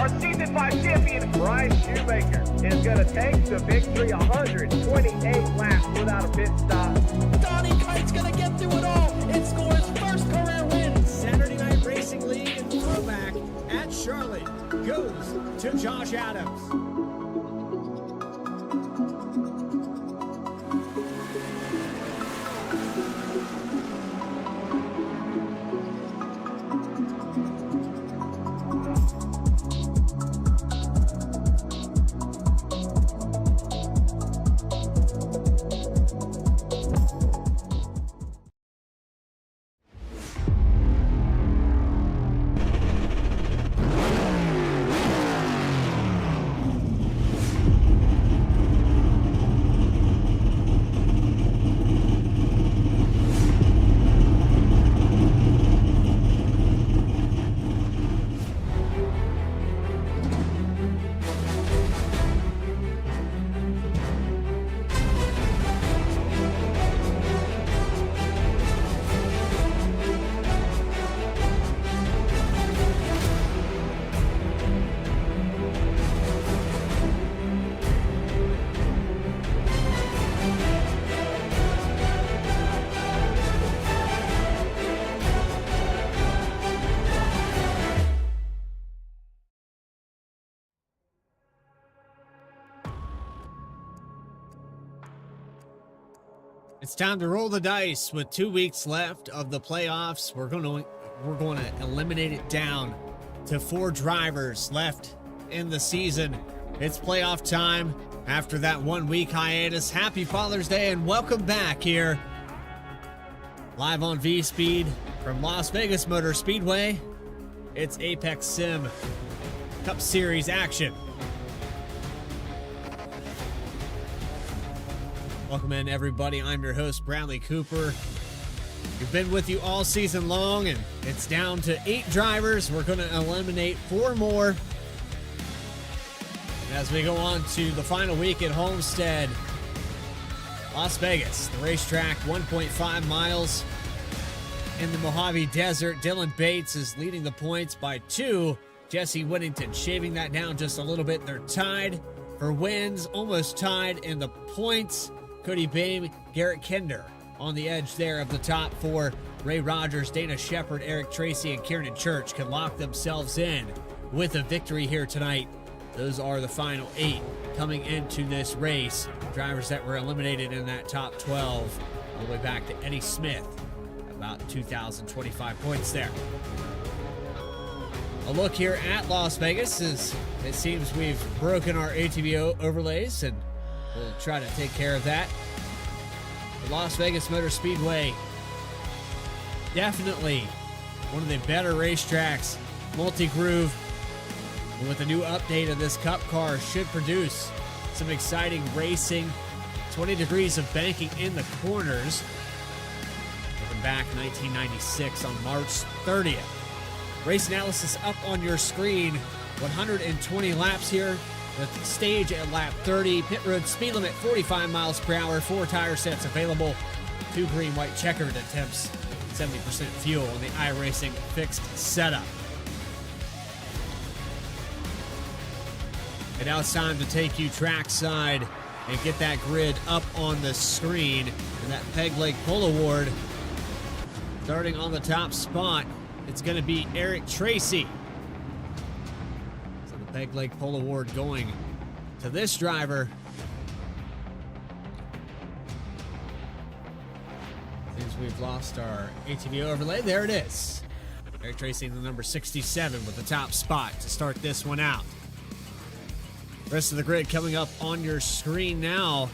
NASCAR Season 5 champion Bryce Shoemaker is going to take the victory 128 laps without a pit stop. Donnie Kite's going to get through it all and score his first career win. Saturday Night Racing League and throwback at Charlotte goes to Josh Adams. It's time to roll the dice with 2 weeks left of the playoffs. We're going to eliminate it down to 4 drivers left in the season. It's playoff time after that 1 week hiatus. Happy Father's Day and welcome back here live on V-Speed from Las Vegas Motor Speedway. It's Apex Sim Cup Series action. Welcome in, everybody. I'm your host, Bradley Cooper. We've been with you all season long, and it's down to 8 drivers. We're going to eliminate 4 more. And as we go on to the final week at Homestead, Las Vegas, the racetrack, 1.5 miles in the Mojave Desert. Dylan Bates is leading the points by 2. Jesse Whittington shaving that down just a little bit. They're tied for wins, almost tied in the points. Cody Bame, Garrett Kinder on the edge there of the top 4. Ray Rogers, Dana Shepard, Eric Tracy, and Kieran Church can lock themselves in with a victory here tonight. Those are the final 8 coming into this race. Drivers that were eliminated in that top 12. All the way back to Eddie Smith. About 2,025 points there. A look here at Las Vegas is it seems we've broken our ATV overlays, and we'll try to take care of that. The Las Vegas Motor Speedway, definitely one of the better racetracks. Multi-groove, with a new update of this Cup car, should produce some exciting racing. 20 degrees of banking in the corners. Looking back 1996 on March 30th. Race analysis up on your screen. 120 laps here. The stage at lap 30. Pit road speed limit 45 miles per hour. 4 tire sets available. 2 green, white checkered attempts. 70% fuel on the iRacing fixed setup. And now it's time to take you trackside and get that grid up on the screen. And that Peg Leg Pull Award, starting on the top spot, it's going to be Eric Tracy. So the Peg Leg Pull Award going to this driver. Seems we've lost our ATV overlay. There it is. Eric Tracy, the number 67, with the top spot to start this one out. Rest of the grid coming up on your screen now.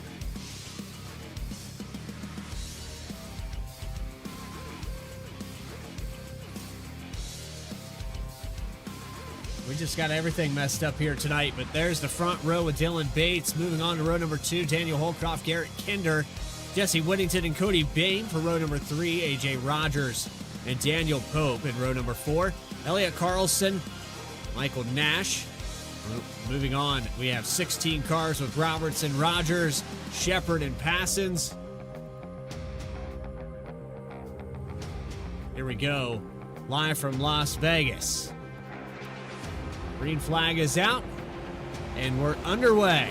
We just got everything messed up here tonight, but there's the front row with Dylan Bates. Moving on to row number 2, Daniel Holcroft, Garrett Kinder, Jesse Whittington, and Cody Bame for row number 3, AJ Rogers and Daniel Pope in row number 4, Elliot Carlson, Michael Nash. Moving on, we have 16 cars with Robertson, Rogers, Shepard, and Passons. Here we go, live from Las Vegas. Green flag is out, and we're underway.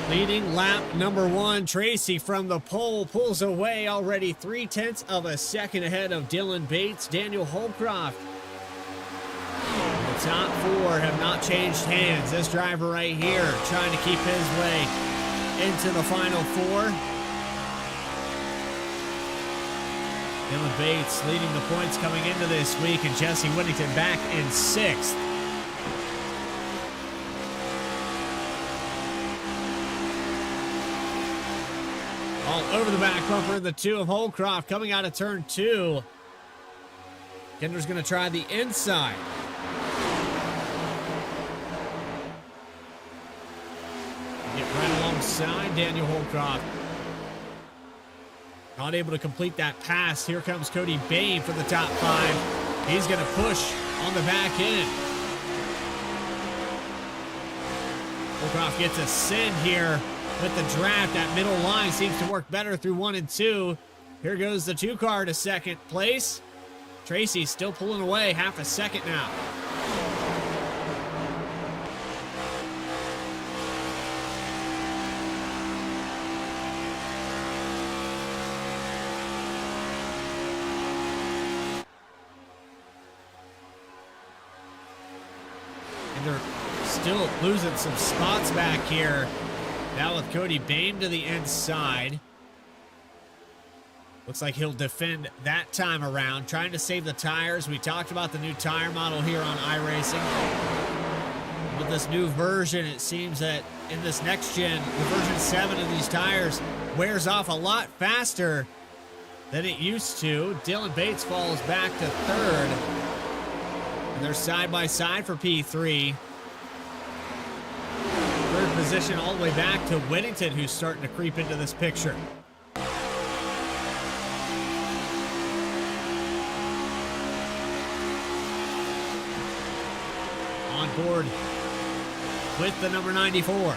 Leading lap number 1, Tracy from the pole pulls away already 0.3 of a second ahead of Dylan Bates. Daniel Holcroft. The top 4 have not changed hands. This driver right here trying to keep his way into the final 4. Dylan Bates leading the points coming into this week, and Jesse Whittington back in 6th. All over the back bumper in the 2 of Holcroft coming out of turn 2. Kinder's going to try the inside. Get right alongside Daniel Holcroft. Not able to complete that pass. Here comes Cody Bain for the top 5. He's going to push on the back end. Holcroft gets a send here. With the draft, that middle line seems to work better through 1 and 2. Here goes the 2 car to second place. Tracy still pulling away half a second now. And they're still losing some spots back here. Now with Cody Bain to the inside. Looks like he'll defend that time around, trying to save the tires. We talked about the new tire model here on iRacing. With this new version, it seems that in this next gen, the version 7 of these tires wears off a lot faster than it used to. Dylan Bates falls back to 3rd. And they're side by side for P3. Third position all the way back to Whittington, who's starting to creep into this picture. On board with the number 94.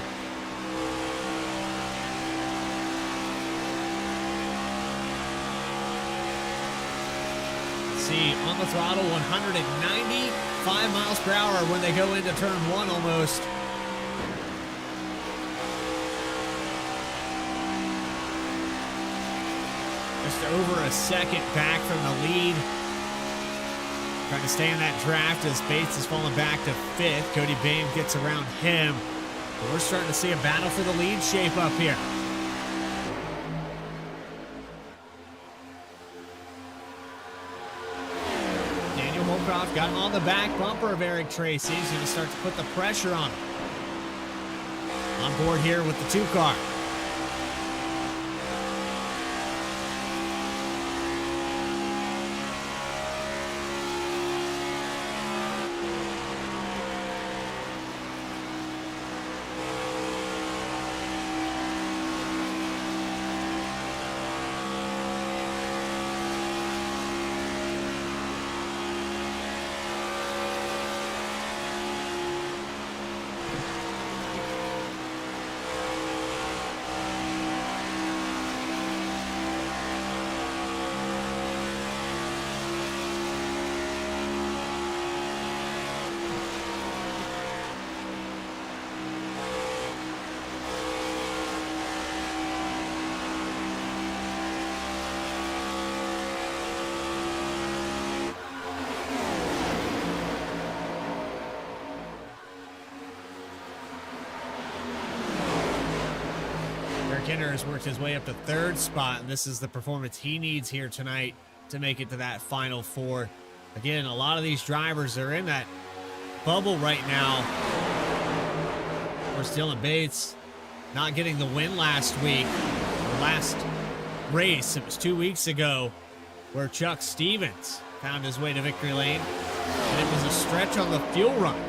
Let's see, on the throttle, 195 miles per hour when they go into turn 1 almost. Just over a second back from the lead. Trying to stay in that draft as Bates is falling back to 5th. Cody Bain gets around him. But we're starting to see a battle for the lead shape up here. Daniel Holcroft got him on the back bumper of Eric Tracy. He's going to start to put the pressure on him. On board here with the 2 car. Kinner has worked his way up to 3rd spot, and this is the performance he needs here tonight to make it to that final 4. Again, a lot of these drivers are in that bubble right now. Of course, Dylan Bates not getting the win last week, or last race. It was 2 weeks ago where Chuck Stevens found his way to victory lane, and it was a stretch on the fuel run.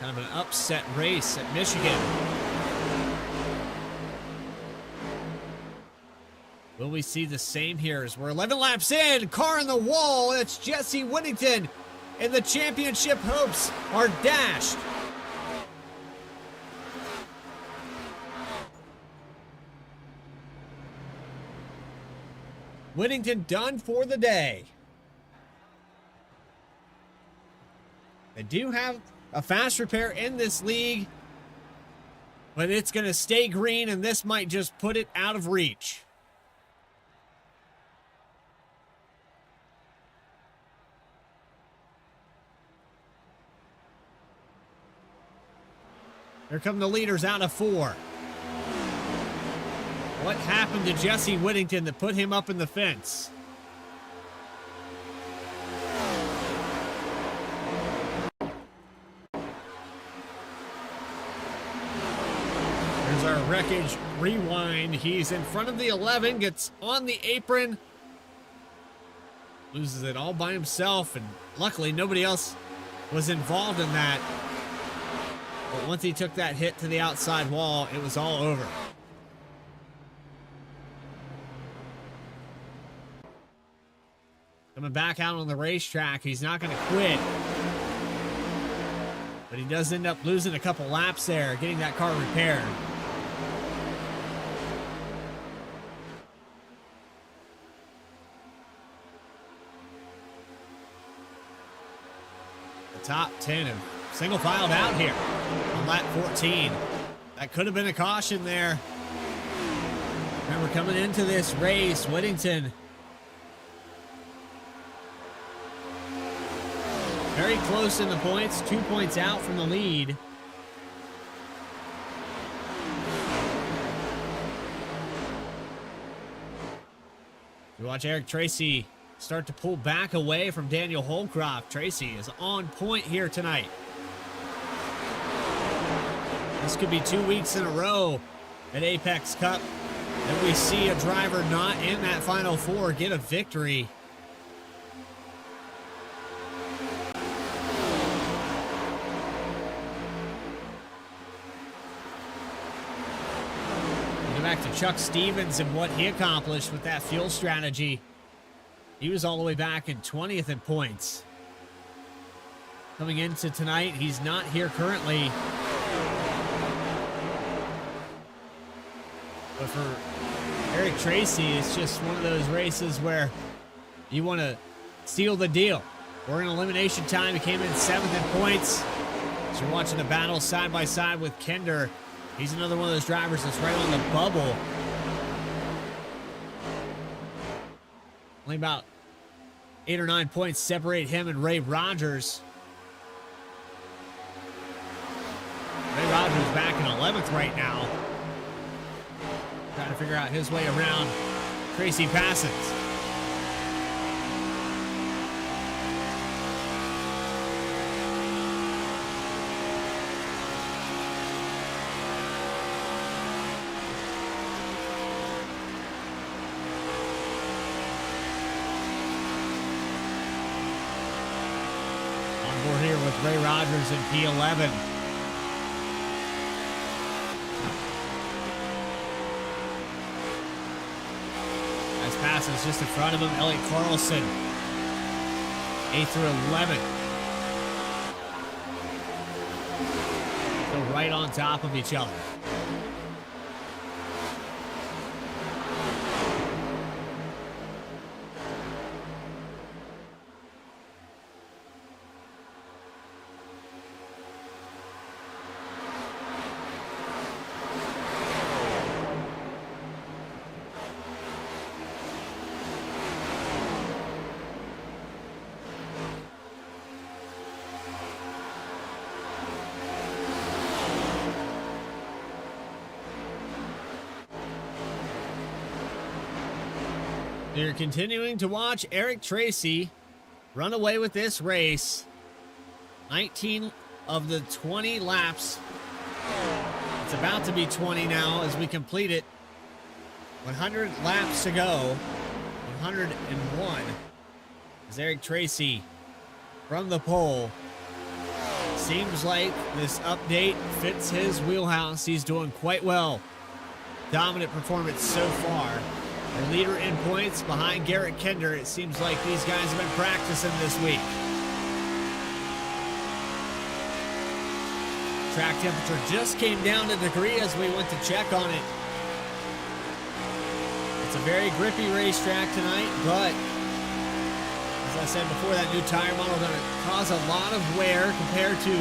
Kind of an upset race at Michigan. Will we see the same here as we're 11 laps in? Car in the wall. It's Jesse Whittington, and the championship hopes are dashed. Whittington done for the day. They do have a fast repair in this league, but it's going to stay green, and this might just put it out of reach. Here come the leaders out of 4. What happened to Jesse Whittington that put him up in the fence? There's our wreckage rewind. He's in front of the 11, gets on the apron, loses it all by himself, and luckily nobody else was involved in that. But once he took that hit to the outside wall, it was all over. Coming back out on the racetrack, he's not going to quit. But he does end up losing a couple laps there, getting that car repaired. The top 10 have single filed out here on lap 14. That could have been a caution there. Remember, coming into this race, Whittington very close in the points, 2 points out from the lead. You watch Eric Tracy start to pull back away from Daniel Holcroft. Tracy is on point here tonight. This could be 2 weeks in a row at Apex Cup that we see a driver not in that Final Four get a victory. Back to Chuck Stevens and what he accomplished with that fuel strategy. He was all the way back in 20th in points. Coming into tonight, he's not here currently. But for Eric Tracy, it's just one of those races where you want to seal the deal. We're in elimination time. He came in 7th in points. So you're watching a battle side by side with Kender. He's another one of those drivers that's right on the bubble. Only about 8 or 9 points separate him and Ray Rogers. Ray Rogers back in 11th right now. Trying to figure out his way around Tracy Passons. We're here with Ray Rogers in P11. As passes just in front of him, Elliot Carlson, 8 through 11. So right on top of each other. You're continuing to watch Eric Tracy run away with this race. 19 of the 20 laps It's about to be 20 now as we complete it. 100 laps to go. 101. As Eric Tracy from the pole. Seems like this update fits his wheelhouse. He's doing quite well. Dominant performance so far. Our leader in points behind Garrett Kinder. It seems like these guys have been practicing this week. Track temperature just came down a degree as we went to check on it. It's a very grippy racetrack tonight, but as I said before, that new tire model is going to cause a lot of wear compared to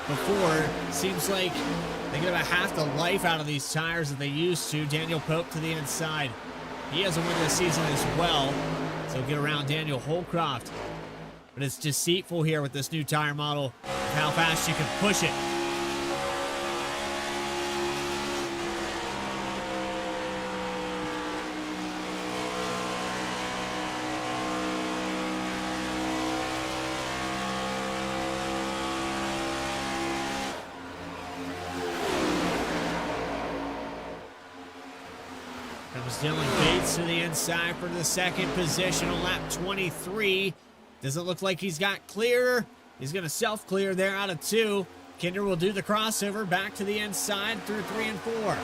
before. Seems like they get about half the life out of these tires that they used to. Daniel Pope to the inside. He has a win this season as well, so get around Daniel Holcroft. But it's deceitful here with this new tire model of how fast you can push it. Comes Dylan Bates to the inside for the second position on lap 23. Doesn't look like he's got clear. He's going to self-clear there out of 2. Kinder will do the crossover back to the inside through 3 and 4.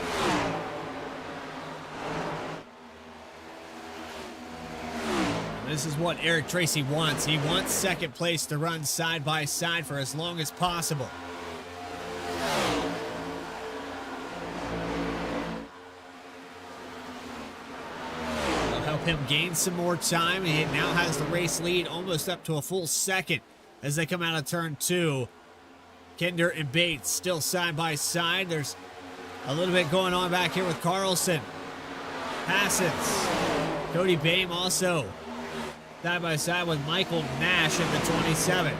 This is what Eric Tracy wants. He wants second place to run side by side for as long as possible. Him gain some more time. He now has the race lead almost up to a full second as they come out of turn 2. Kinder and Bates still side by side. There's a little bit going on back here with Carlson. Passons. Cody Boehm also side by side with Michael Nash in the 27.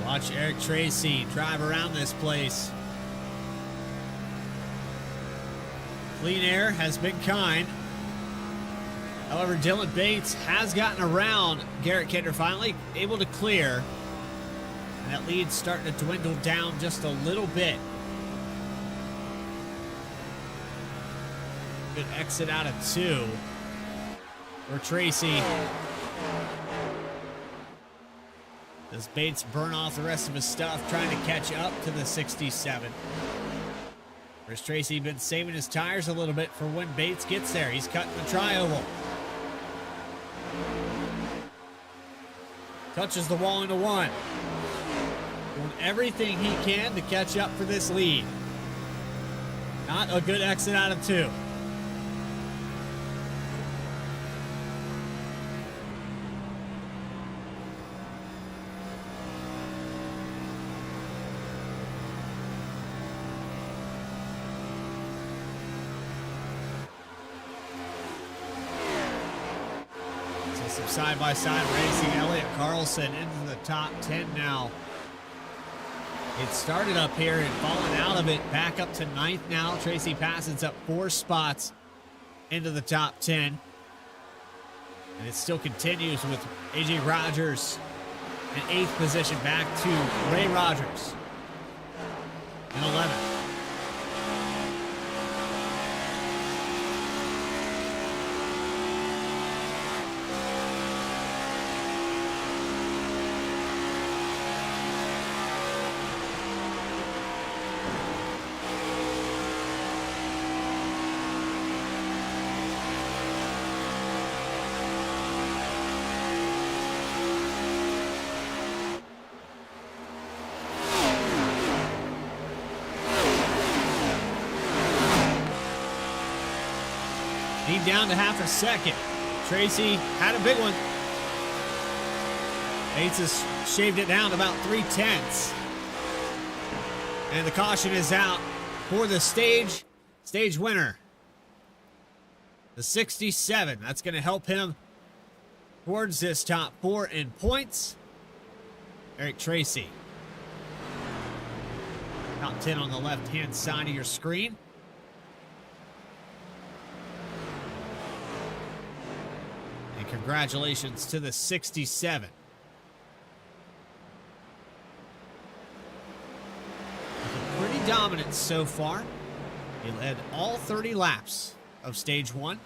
Watch Eric Tracy drive around this place. Clean air has been kind. However, Dylan Bates has gotten around Garrett Kinder, finally able to clear. And that lead's starting to dwindle down just a little bit. Good exit out of 2 for Tracy. Does Bates burn off the rest of his stuff, trying to catch up to the 67? Where's Tracy been saving his tires a little bit for when Bates gets there? He's cutting the tri-oval. Touches the wall into 1. Doing everything he can to catch up for this lead. Not a good exit out of 2. Side-by-side racing. Elliott Carlson into the top 10 now. It started up here and fallen out of it. Back up to 9th now. Tracy Passons up 4 spots into the top 10. And it still continues with A.J. Rogers in 8th position, back to Ray Rogers in 11th. Down to half a second. Tracy had a big one. Bates has shaved it down to about 3/10. And the caution is out for the stage winner. The 67, that's going to help him towards this top 4 in points. Eric Tracy. Top 10 on the left-hand side of your screen. And congratulations to the 67. Pretty dominant so far. He led all 30 laps of stage 1.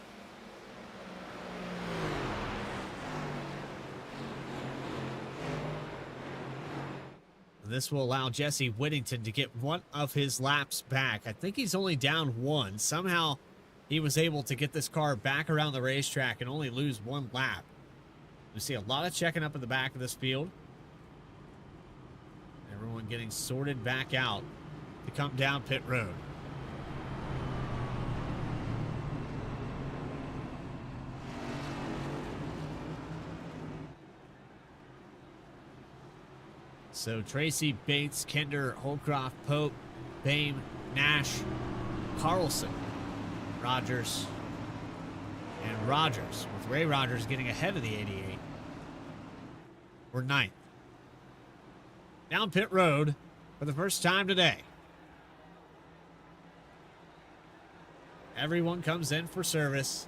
This will allow Jesse Whittington to get one of his laps back. I think he's only down 1. Somehow he was able to get this car back around the racetrack and only lose 1 lap. We see a lot of checking up in the back of this field. Everyone getting sorted back out to come down pit road. So Tracy, Bates, Kinder, Holcroft, Pope, Bame, Nash, Carlson, Rogers, and Rogers, with Ray Rogers getting ahead of the 88. We're 9th. Down pit road for the first time today. Everyone comes in for service.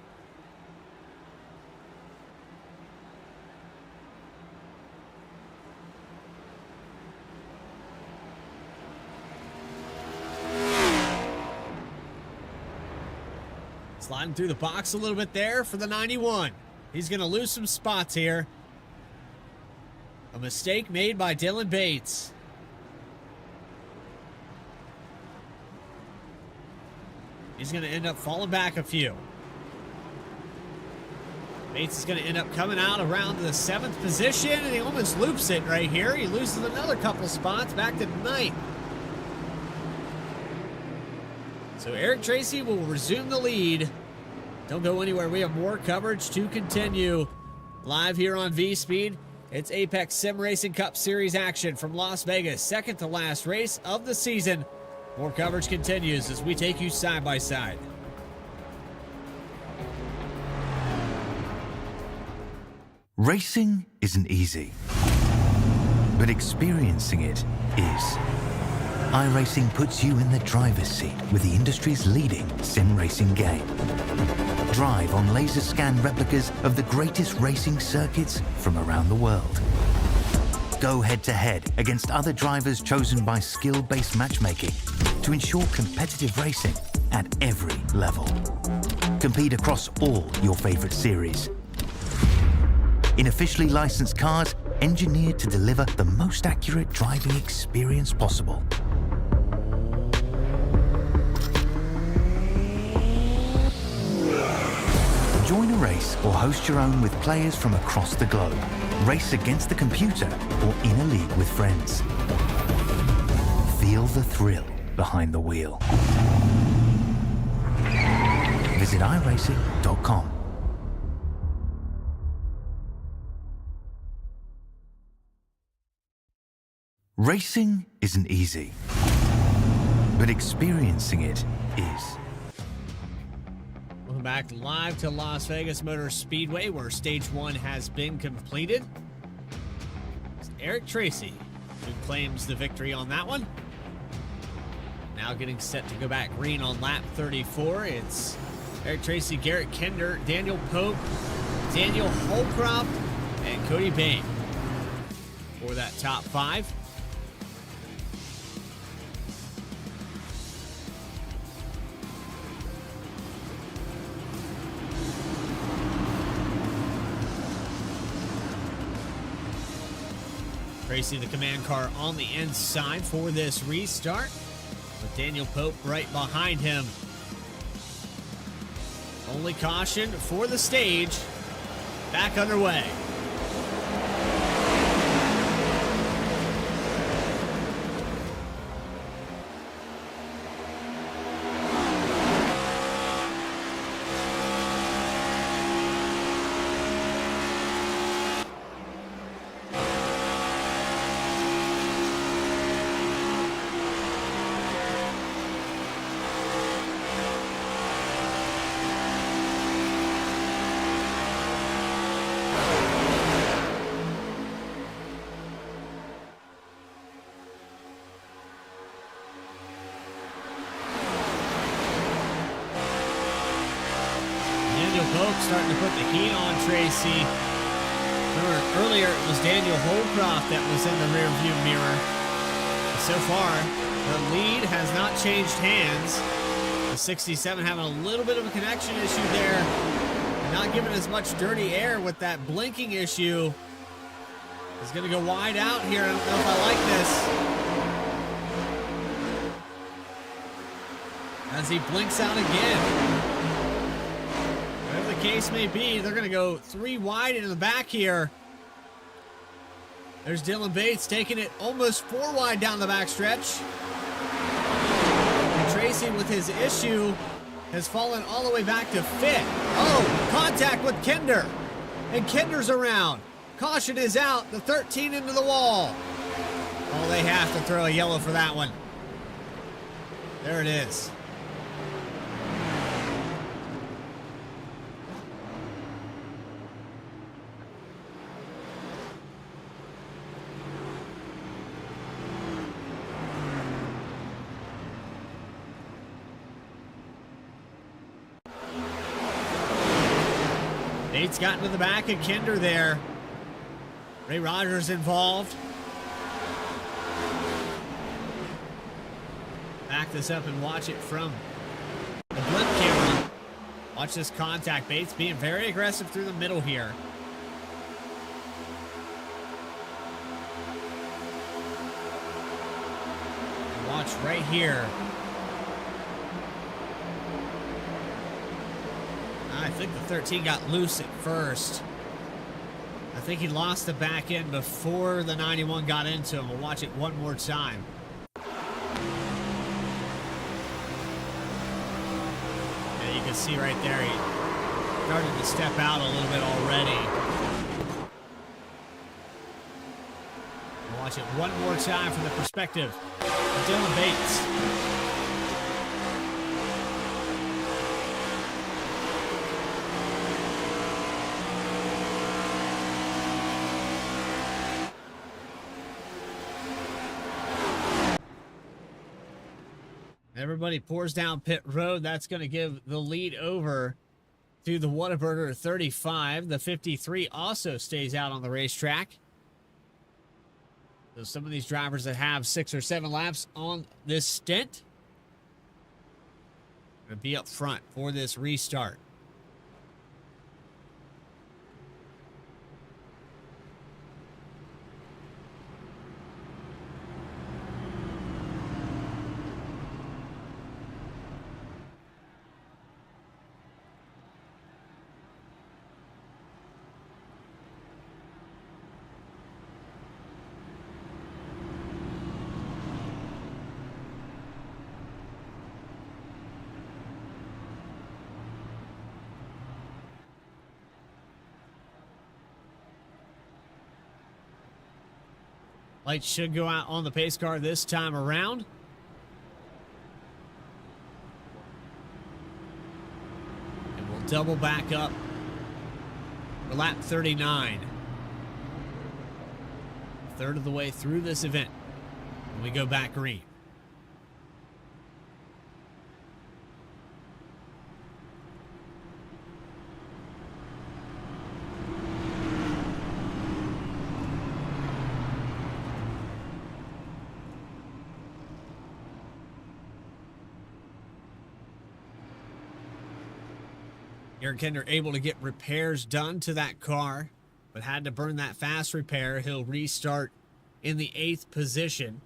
Sliding through the box a little bit there for the 91. He's going to lose some spots here. A mistake made by Dylan Bates. He's going to end up falling back a few. Bates is going to end up coming out around the 7th position, and he almost loops it right here. He loses another couple spots back to 9th. So Eric Tracy will resume the lead. Don't go anywhere. We have more coverage to continue live here on V-Speed. It's Apex Sim Racing Cup Series action from Las Vegas, second to last race of the season. More coverage continues as we take you side by side. Racing isn't easy, but experiencing it is. iRacing puts you in the driver's seat with the industry's leading sim racing game. Drive on laser scan replicas of the greatest racing circuits from around the world. Go head to head against other drivers chosen by skill-based matchmaking to ensure competitive racing at every level. Compete across all your favorite series. In officially licensed cars, engineered to deliver the most accurate driving experience possible. Join a race or host your own with players from across the globe. Race against the computer or in a league with friends. Feel the thrill behind the wheel. Visit iRacing.com. Racing isn't easy, but experiencing it is. Welcome back live to Las Vegas Motor Speedway, where stage 1 has been completed. It's Eric Tracy who claims the victory on that one. Now getting set to go back green on lap 34. It's Eric Tracy, Garrett Kinder, Daniel Pope, Daniel Holcroft, and Cody Bain for that top 5. Tracy, the command car on the inside for this restart, with Daniel Pope right behind him. Only caution for the stage. Back underway. smoke starting to put the heat on Tracy. Remember, earlier it was Daniel Holcroft that was in the rearview mirror. So far, the lead has not changed hands. The 67 having a little bit of a connection issue there. And not giving as much dirty air with that blinking issue. He's going to go wide out here. I don't know if I like this. As he blinks out again. Whatever the case may be, they're going to go 3 wide into the back here. There's Dylan Bates taking it almost 4 wide down the back stretch. And Tracy, with his issue, has fallen all the way back to 5th. Oh, contact with Kinder. And Kinder's around. Caution is out. The 13 into the wall. Oh, they have to throw a yellow for that one. There it is. Bates got into the back of Kinder there. Ray Rogers involved. Back this up and watch it from the blimp camera. Watch this contact. Bates being very aggressive through the middle here. And watch right here. I think the 13 got loose at first. I think he lost the back end before the 91 got into him. We'll watch it one more time. Yeah, you can see right there, he started to step out a little bit already. We'll watch it one more time from the perspective of Dylan Bates. Everybody pours down pit road. That's going to give the lead over to the Whataburger 35. The 53 also stays out on the racetrack. So some of these drivers that have 6 or 7 laps on this stint are going to be up front for this restart. Lights should go out on the pace car this time around. And we'll double back up for lap 39. A third of the way through this event when we go back green. Eric Kinder able to get repairs done to that car, but had to burn that fast repair. He'll restart in the 8th position.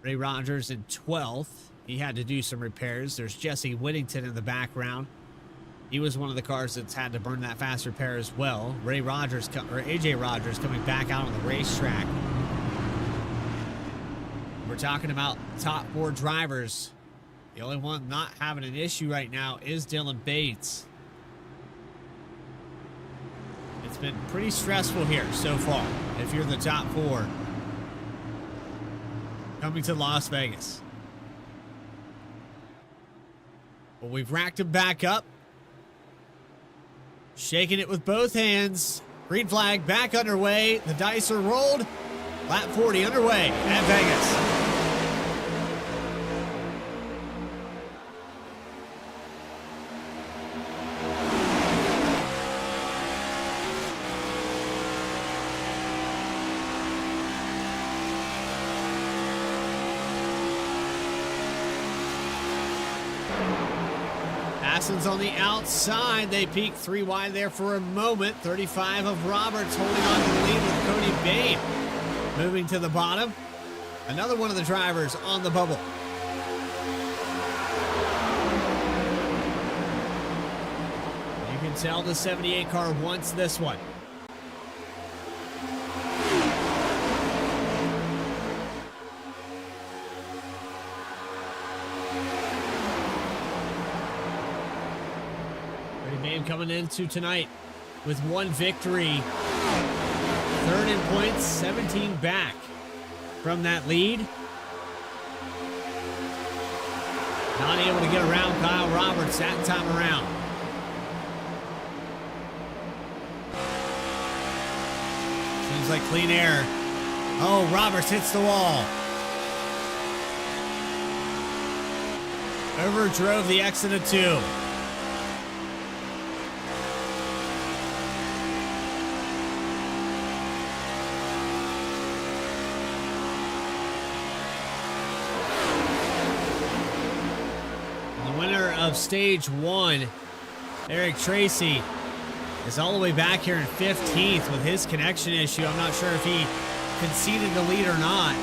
Ray Rogers in 12th. He had to do some repairs. There's Jesse Whittington in the background. He was one of the cars that's had to burn that fast repair as well. AJ Rogers coming back out on the racetrack. We're talking about top 4 drivers. The only one not having an issue right now is Dylan Bates. It's been pretty stressful here so far if you're the top 4 coming to Las Vegas. Well, we've racked him back up. Shaking it with both hands. Green flag back underway. The dice are rolled. Lap 40 underway at Vegas. Hassens on the outside. They peak 3 wide there for a moment. 35 of Roberts holding on to the lead with Cody Bain moving to the bottom. Another one of the drivers on the bubble. You can tell the 78 car wants this one. Coming into tonight with 1 victory. 3rd in points, 17 back from that lead. Not able to get around Kyle Roberts that time around. Seems like clean air. Oh, Roberts hits the wall. Overdrove the exit of 2. Of stage 1, Eric Tracy is all the way back here in 15th with his connection issue. I'm not sure if he conceded the lead or not.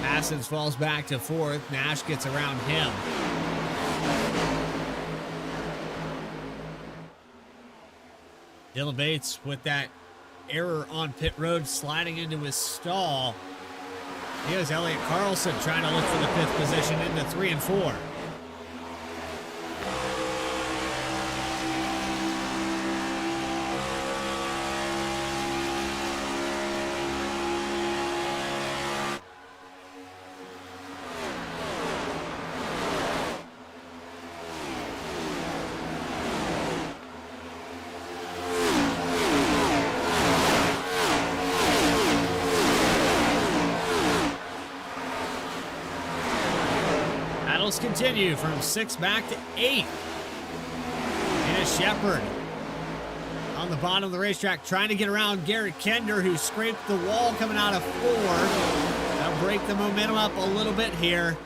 Hassens falls back to 4th. Nash gets around him. Dylan Bates with that error on pit road sliding into his stall. Here's Elliott Carlson trying to look for the 5th position into 3 and 4. Continue from 6th back to 8th. And Shepard on the bottom of the racetrack trying to get around Garrett Kender, who scraped the wall coming out of 4. That'll break the momentum up a little bit here.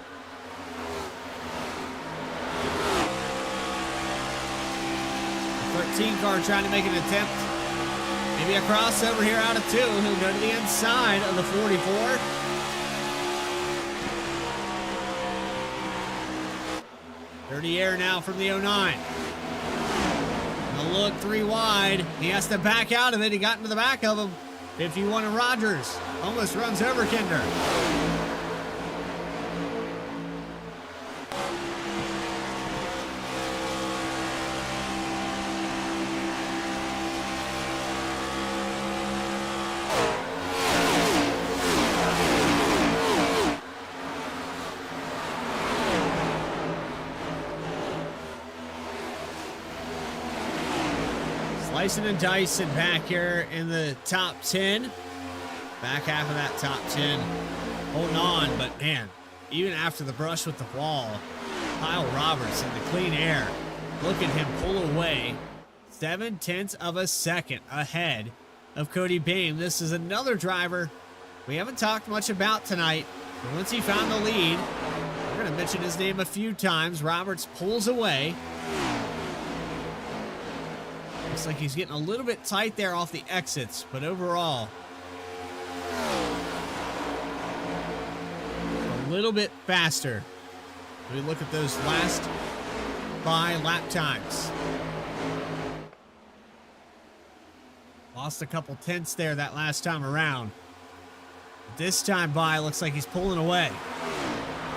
The 13 car trying to make an attempt. Maybe a crossover here out of 2. He'll go to the inside of the 44. Dirty air now from the 09. And the look 3 wide. He has to back out of it. He got into the back of him. 51 of Rogers. Almost runs over Kinder. Slicing and dicing back here in the top 10. Back half of that top 10. Holding on, but man, even after the brush with the wall, Kyle Roberts in the clean air. Look at him pull away. 0.7 of a second ahead of Cody Bain. This is another driver we haven't talked much about tonight. But once he found the lead, we're going to mention his name a few times. Roberts pulls away. Looks like he's getting a little bit tight there off the exits, but overall, a little bit faster. We look at those last by lap times. Lost a couple tenths there that last time around. But this time by, looks like he's pulling away.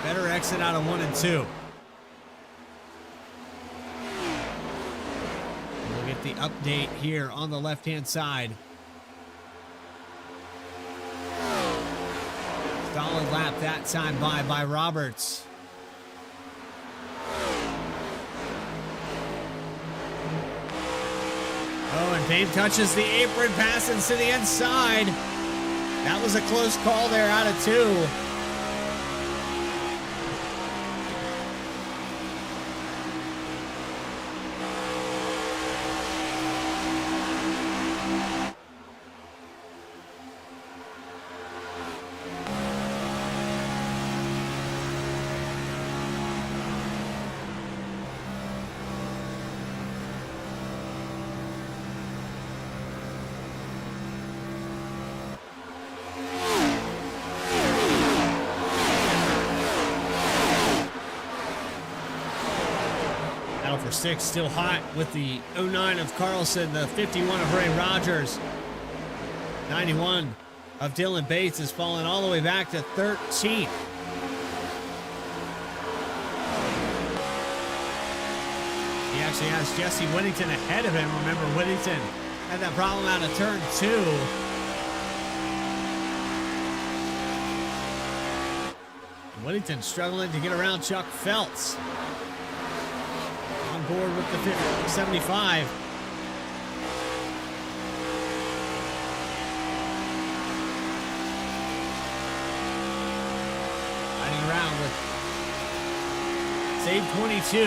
Better exit out of 1 and 2. The update here on the left-hand side. Solid lap that time by Roberts. Oh, and Bain touches the apron, passes to the inside. That was a close call there out of 2. Number 6 still hot with the 09 of Carlson, the 51 of Ray Rogers. 91 of Dylan Bates has fallen all the way back to 13th. He actually has Jesse Whittington ahead of him. Remember, Whittington had that problem out of turn 2. Whittington struggling to get around Chuck Feltz. On board with the 75. Riding around with save 22.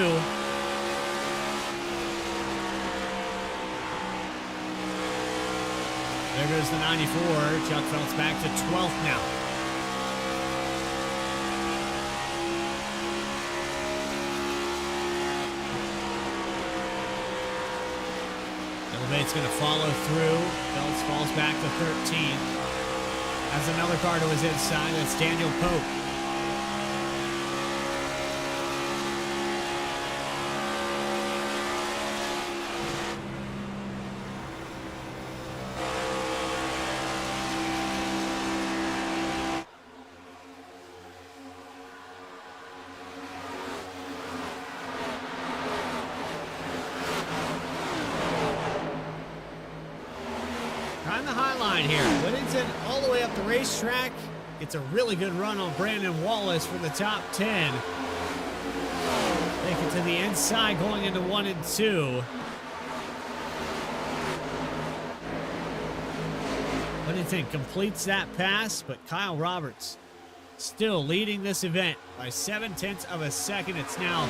There goes the 94. Chuck Feltz back to 12th now. Bates going to follow through. Feltz falls back to 13. Has another car to his inside. That's Daniel Pope. On the high line here. Whittington all the way up the racetrack. Gets a really good run on Brandon Wallace for the top 10. Take it to the inside going into 1 and 2. Whittington completes that pass, but Kyle Roberts still leading this event by 0.7 of a second. It's now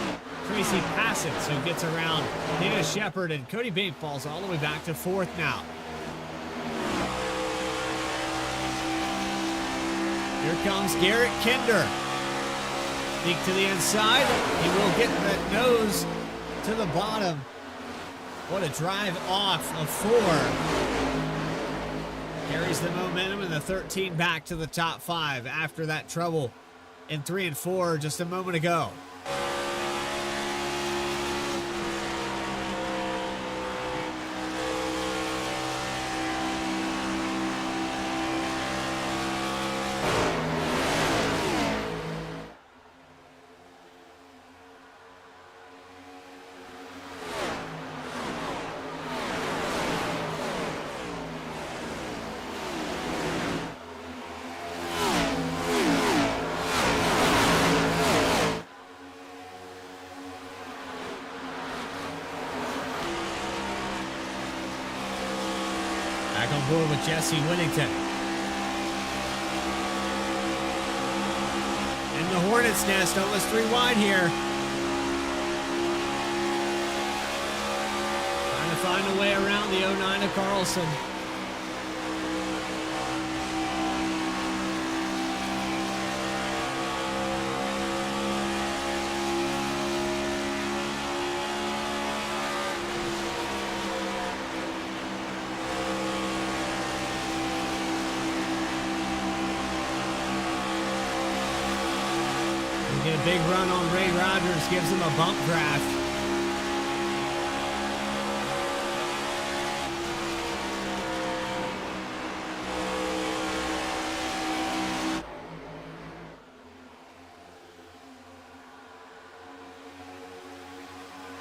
Tracy Passett who gets around Dana Shepard, and Cody Bate falls all the way back to 4th now. Here comes Garrett Kinder. Sneak to the inside. He will get that nose to the bottom. What a drive off of 4. Carries the momentum and the 13 back to the top 5 after that trouble in 3 and 4 just a moment ago. Back on board with Jesse Whittington. In the Hornets' nest, almost 3 wide here. Trying to find a way around the 09 of Carlson. Get a big run on Ray Rogers, gives him a bump draft.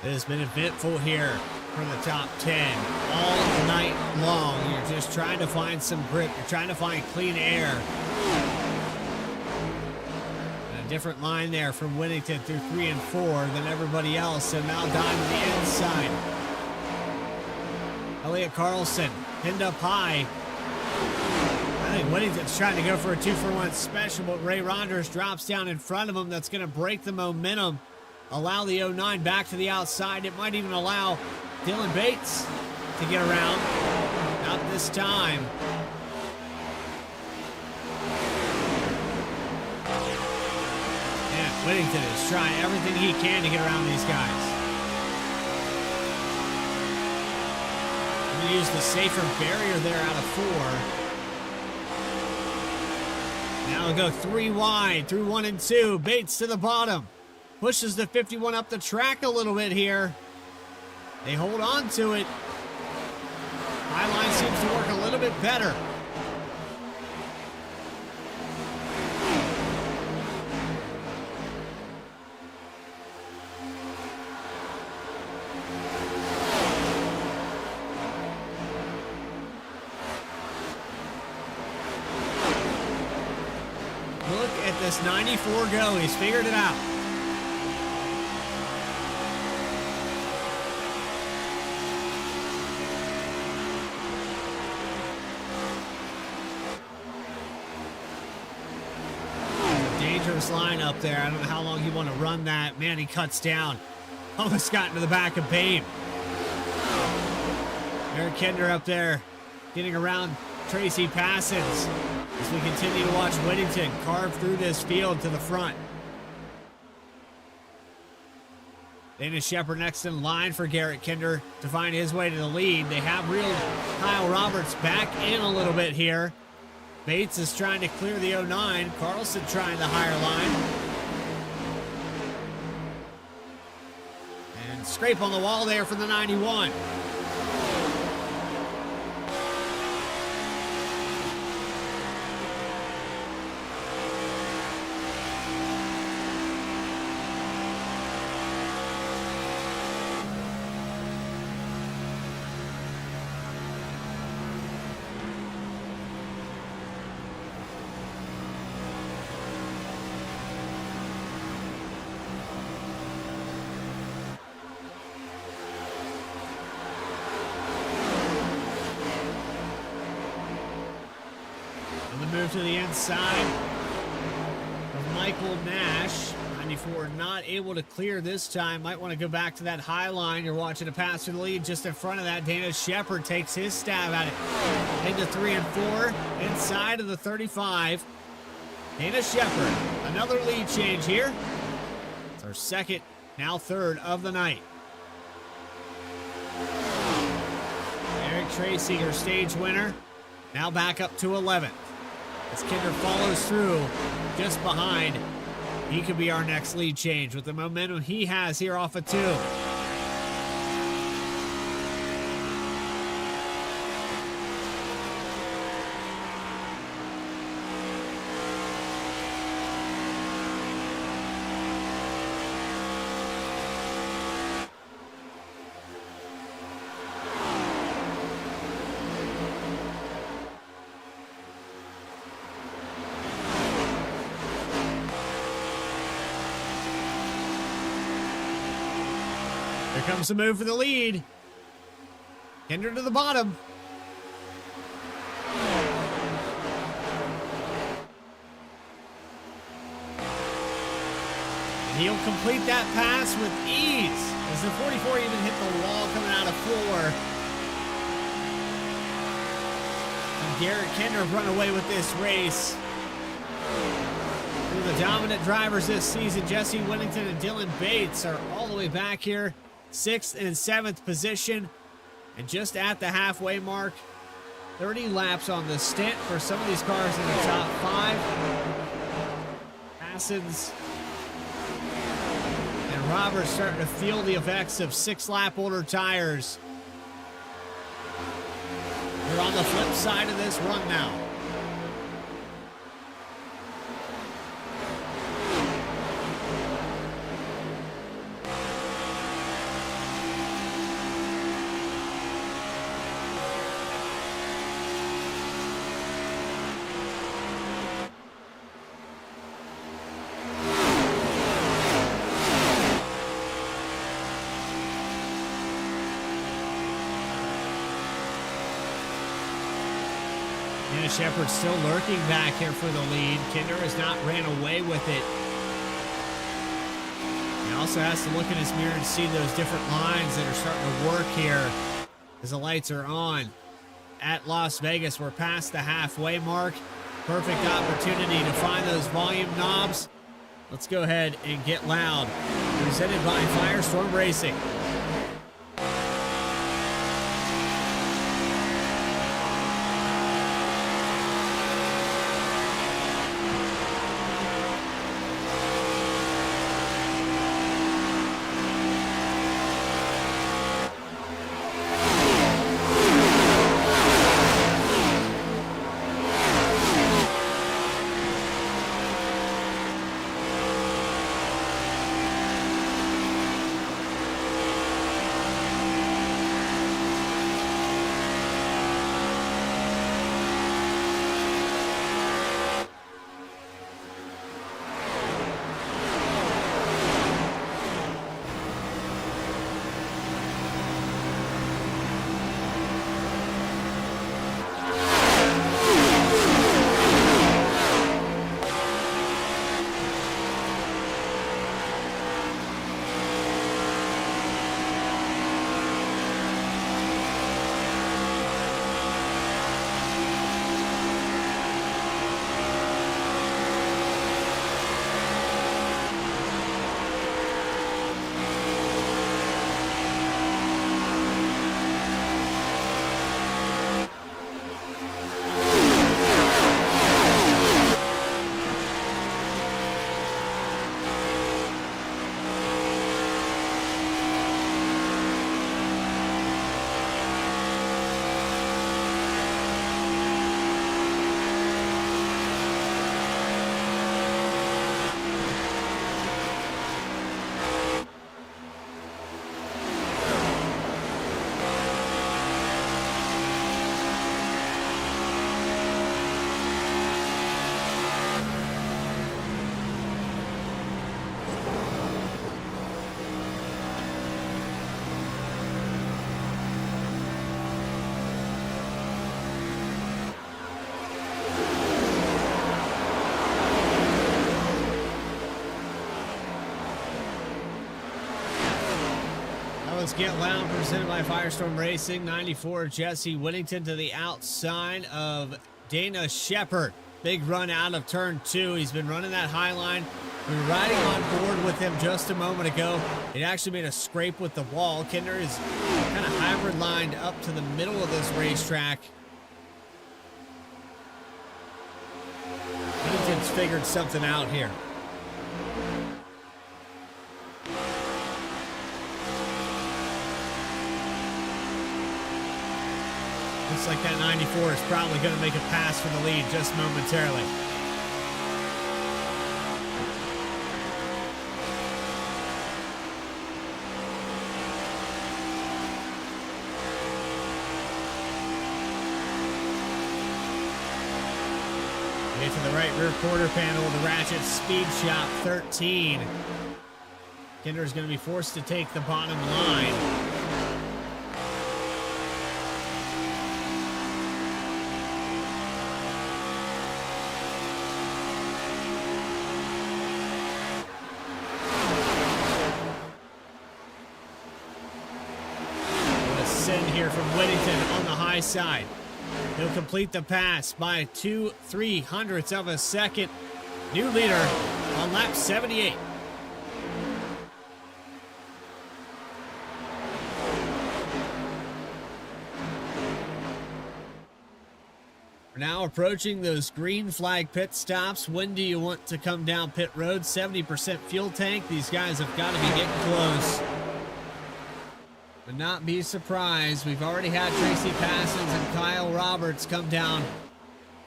It has been eventful here for the top 10 all night long. You're just trying to find some grip. You're trying to find clean air. Different line there from Whittington through 3 and 4 than everybody else, and now down to the inside. Elliott Carlson pinned up high. I think Whittington's trying to go for a 2-for-1 special, but Ray Rogers drops down in front of him. That's going to break the momentum, allow the 09 back to the outside. It might even allow Dylan Bates to get around. Not this time. Whittington is trying everything he can to get around these guys. I'm going to use the safer barrier there out of 4. Now we'll go 3 wide through 1 and 2. Bates to the bottom. Pushes the 51 up the track a little bit here. They hold on to it. High line seems to work a little bit better. Look at this 94 go. He's figured it out. Dangerous line up there. I don't know how long you want to run that. Man, he cuts down. Almost got into the back of Babe. Eric Kinder up there getting around Tracy Passons as we continue to watch Whittington carve through this field to the front. Dana Shepard next in line for Garrett Kinder to find his way to the lead. They have reeled Kyle Roberts back in a little bit here. Bates is trying to clear the 09. Carlson trying the higher line. And scrape on the wall there for the 91. Move to the inside of Michael Nash. 94 not able to clear this time. Might want to go back to that high line. You're watching a pass to the lead. Just in front of that, Dana Shepard takes his stab at it. Into 3 and 4. Inside of the 35. Dana Shepard. Another lead change here. It's our second, now third of the night. Eric Tracy, your stage winner. Now back up to 11th. As Kinder follows through just behind, he could be our next lead change with the momentum he has here off of 2. Here comes the move for the lead. Kinder to the bottom. And he'll complete that pass with ease as the 44 even hit the wall coming out of 4. And Garrett Kinder run away with this race. The dominant drivers this season, Jesse Whittington and Dylan Bates, are all the way back here. 6th and 7th position. And just at the halfway mark, 30 laps on the stint for some of these cars in the top 5. Passons and Roberts starting to feel the effects of 6-lap older tires. We're on the flip side of this run now. Dana Shepard still lurking back here for the lead. Kinder has not ran away with it. He also has to look in his mirror and see those different lines that are starting to work here as the lights are on. At Las Vegas, we're past the halfway mark. Perfect opportunity to find those volume knobs. Let's go ahead and get loud. Presented by Firestorm Racing. let's get loud. Presented by Firestorm Racing. 94 Jesse Whittington to the outside of Dana Shepard. Big run out of turn 2. He's been running that high line. We were riding on board with him just a moment ago. It actually made a scrape with the wall. Kinder is kind of hybrid lined up to the middle of this racetrack. Whittington's figured something out here. Looks like that 94 is probably going to make a pass for the lead just momentarily. Get to the right rear quarter panel, the Ratchet Speed Shop 13. Kinder is going to be forced to take the bottom line. Here from Whittington on the high side. He'll complete the pass by 2/300ths of a second. New leader on lap 78. We're now approaching those green flag pit stops. When do you want to come down pit road? 70% fuel tank. These guys have got to be getting close. Would not be surprised. We've already had Tracy Passons and Kyle Roberts come down.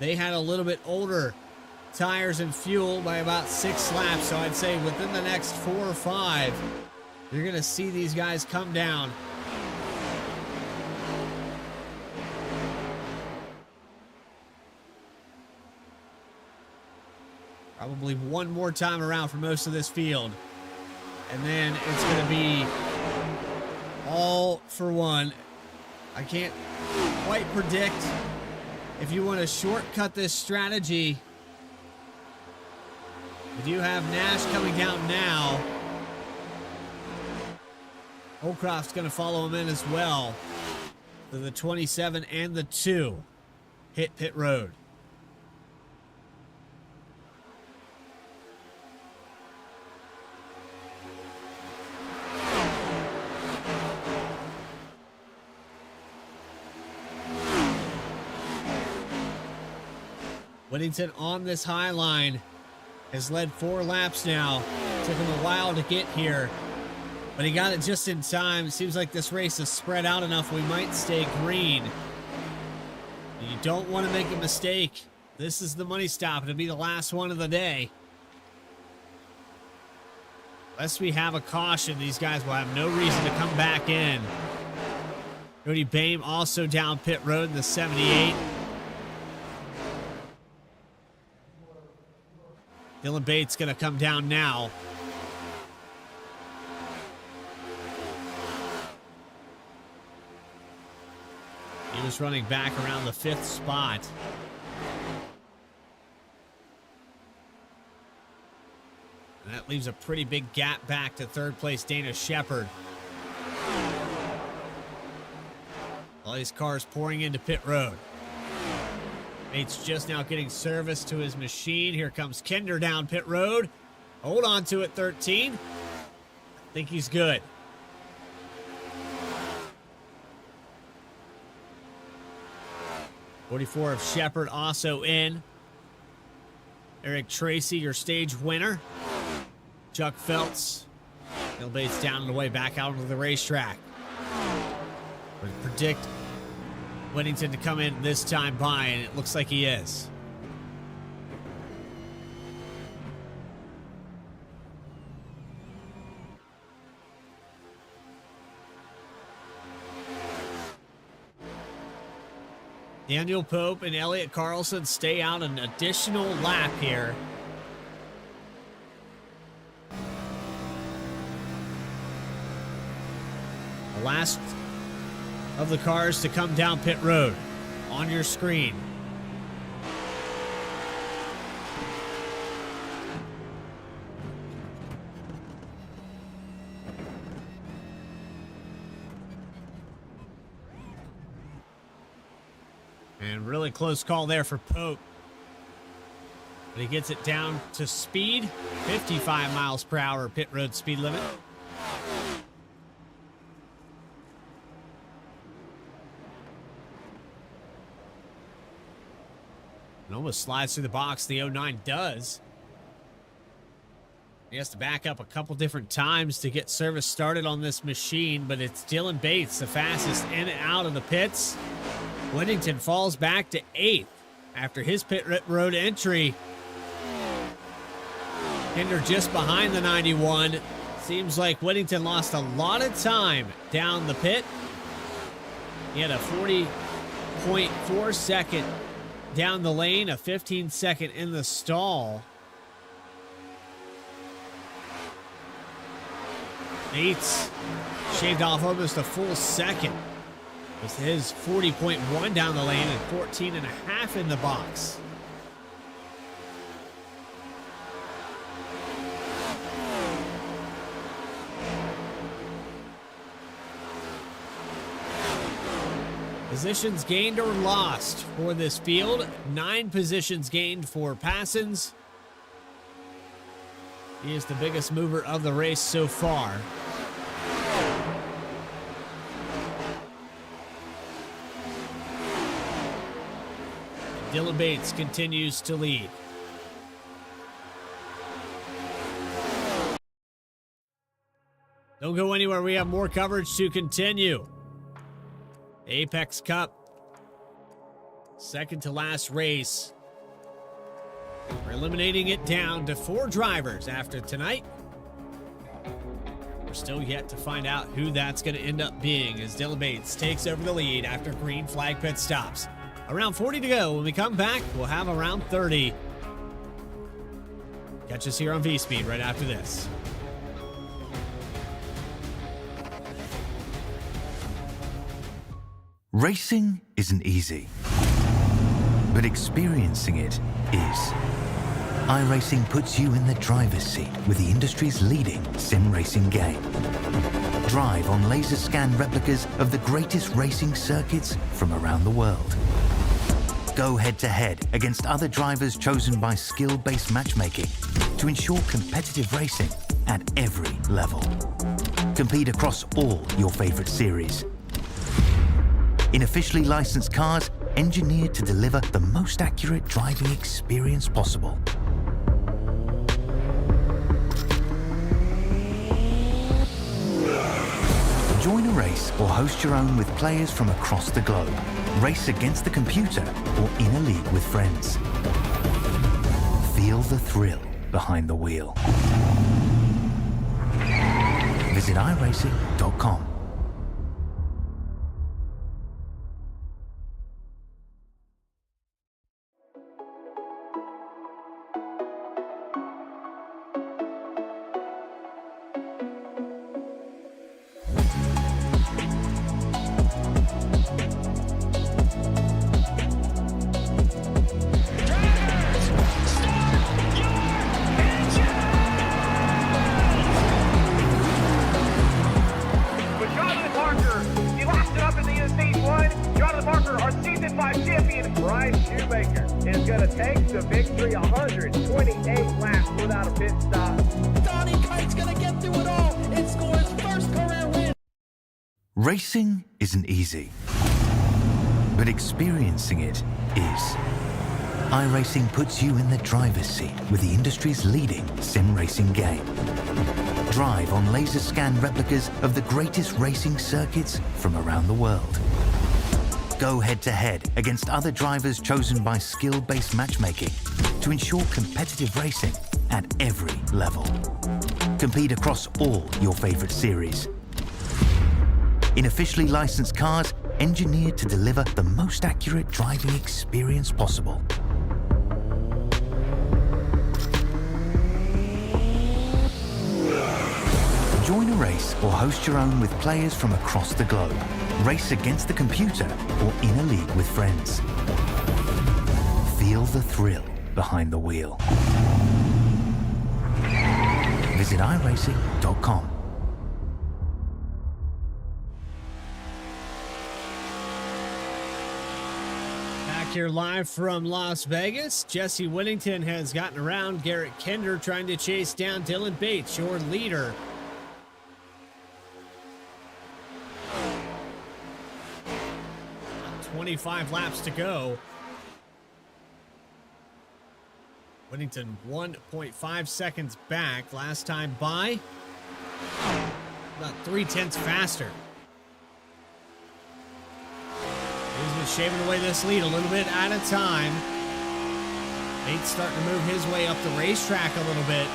They had a little bit older tires and fuel by about 6 laps, so I'd say within the next 4 or 5, you're going to see these guys come down. Probably one more time around for most of this field. And then it's going to be all for one. I can't quite predict if you want to shortcut this strategy. We do have Nash coming down now. Holcroft's going to follow him in as well. So the 27 and the 2 hit pit road. Whittington on this high line has led 4 laps now. Took him a while to get here, but he got it just in time. Seems like this race is spread out enough we might stay green. You don't want to make a mistake. This is the money stop. It'll be the last one of the day. Unless we have a caution, these guys will have no reason to come back in. Cody Boehm also down pit road in the 78. Dylan Bates going to come down now. He was running back around the 5th spot. And that leaves a pretty big gap back to 3rd place Dana Shepard. All these cars pouring into pit road. Bates just now getting service to his machine. Here comes Kinder down pit road. Hold on to it, 13. I think he's good. '44 of Shepard also in. Eric Tracy, your stage winner. Chuck Phelps. Bill Bates down and away back out onto the racetrack. We predict Whittington to come in this time by, and it looks like he is. Daniel Pope and Elliott Carlson stay out an additional lap here. The last of the cars to come down pit road on your screen. And really close call there for Pope. But he gets it down to speed. 55 miles per hour pit road speed limit. It almost slides through the box. The 09 does. He has to back up a couple different times to get service started on this machine, but it's Dylan Bates, the fastest in and out of the pits. Whittington falls back to 8th after his pit road entry. Hinder just behind the 91. Seems like Whittington lost a lot of time down the pit. He had a 40.4 second down the lane, a 15 second in the stall. Bates shaved off almost a full second with his 40.1 down the lane and 14.5 in the box. Positions gained or lost for this field. 9 positions gained for Passons. He is the biggest mover of the race so far. Dylan Bates continues to lead. Don't go anywhere. We have more coverage to continue. Apex Cup. Second to last race. We're eliminating it down to 4 drivers after tonight. We're still yet to find out who that's going to end up being as Dylan Bates takes over the lead after green flag pit stops. Around 40 to go. When we come back, we'll have around 30. Catch us here on V-Speed right after this. Racing isn't easy, but experiencing it is. iRacing puts you in the driver's seat with the industry's leading sim racing game. Drive on laser scan replicas of the greatest racing circuits from around the world. Go head-to-head against other drivers chosen by skill-based matchmaking to ensure competitive racing at every level. Compete across all your favorite series. In officially licensed cars, engineered to deliver the most accurate driving experience possible. Join a race or host your own with players from across the globe. Race against the computer or in a league with friends. Feel the thrill behind the wheel. Visit iRacing.com. Racing isn't easy, but experiencing it is. iRacing puts you in the driver's seat with the industry's leading sim racing game. Drive on laser scan replicas of the greatest racing circuits from around the world. Go head-to-head against other drivers chosen by skill-based matchmaking to ensure competitive racing at every level. Compete across all your favorite series. In officially licensed cars, engineered to deliver the most accurate driving experience possible. Join a race or host your own with players from across the globe. Race against the computer or in a league with friends. Feel the thrill behind the wheel. Visit iRacing.com. here live from Las Vegas. Jesse Whittington has gotten around. Garrett Kender trying to chase down Dylan Bates, your leader. About 25 laps to go. Whittington 1.5 seconds back. Last time by, about 0.3 faster. He's been shaving away this lead a little bit at a time. Bates starting to move his way up the racetrack a little bit.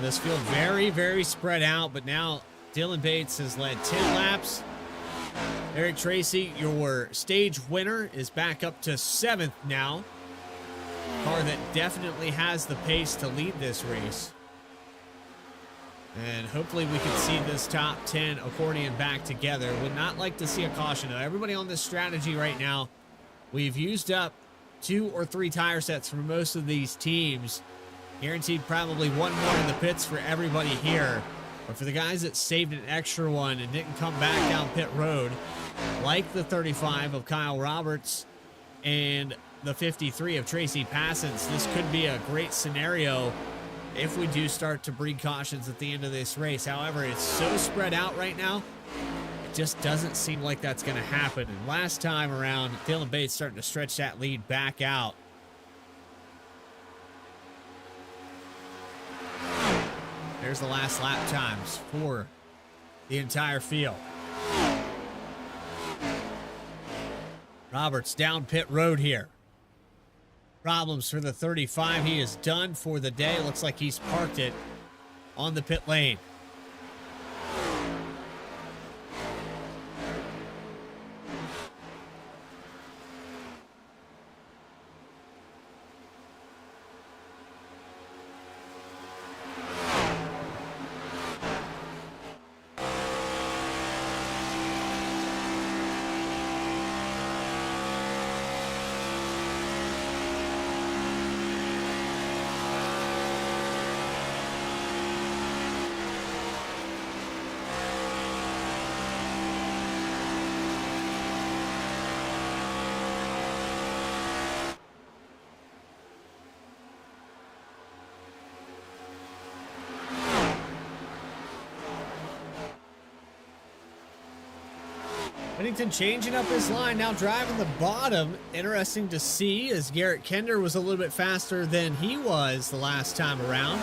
This field very, very spread out, but now Dylan Bates has led 10 laps. Eric Tracy, your stage winner, is back up to 7th now. Car that definitely has the pace to lead this race. And hopefully we can see this top 10 accordion back together. Would not like to see a caution, though. Everybody on this strategy right now, we've used up 2 or 3 tire sets for most of these teams. Guaranteed probably one more in the pits for everybody here. But for the guys that saved an extra one and didn't come back down pit road, like the 35 of Kyle Roberts and the 53 of Tracy Passens, this could be a great scenario if we do start to breed cautions at the end of this race. However, it's so spread out right now, it just doesn't seem like that's going to happen. And last time around, Dylan Bates starting to stretch that lead back out. There's the last lap times for the entire field. Roberts down pit road here. Problems for the 35. He is done for the day. Looks like he's parked it on the pit lane. Whittington changing up his line, now driving the bottom. Interesting to see, as Garrett Kender was a little bit faster than he was the last time around.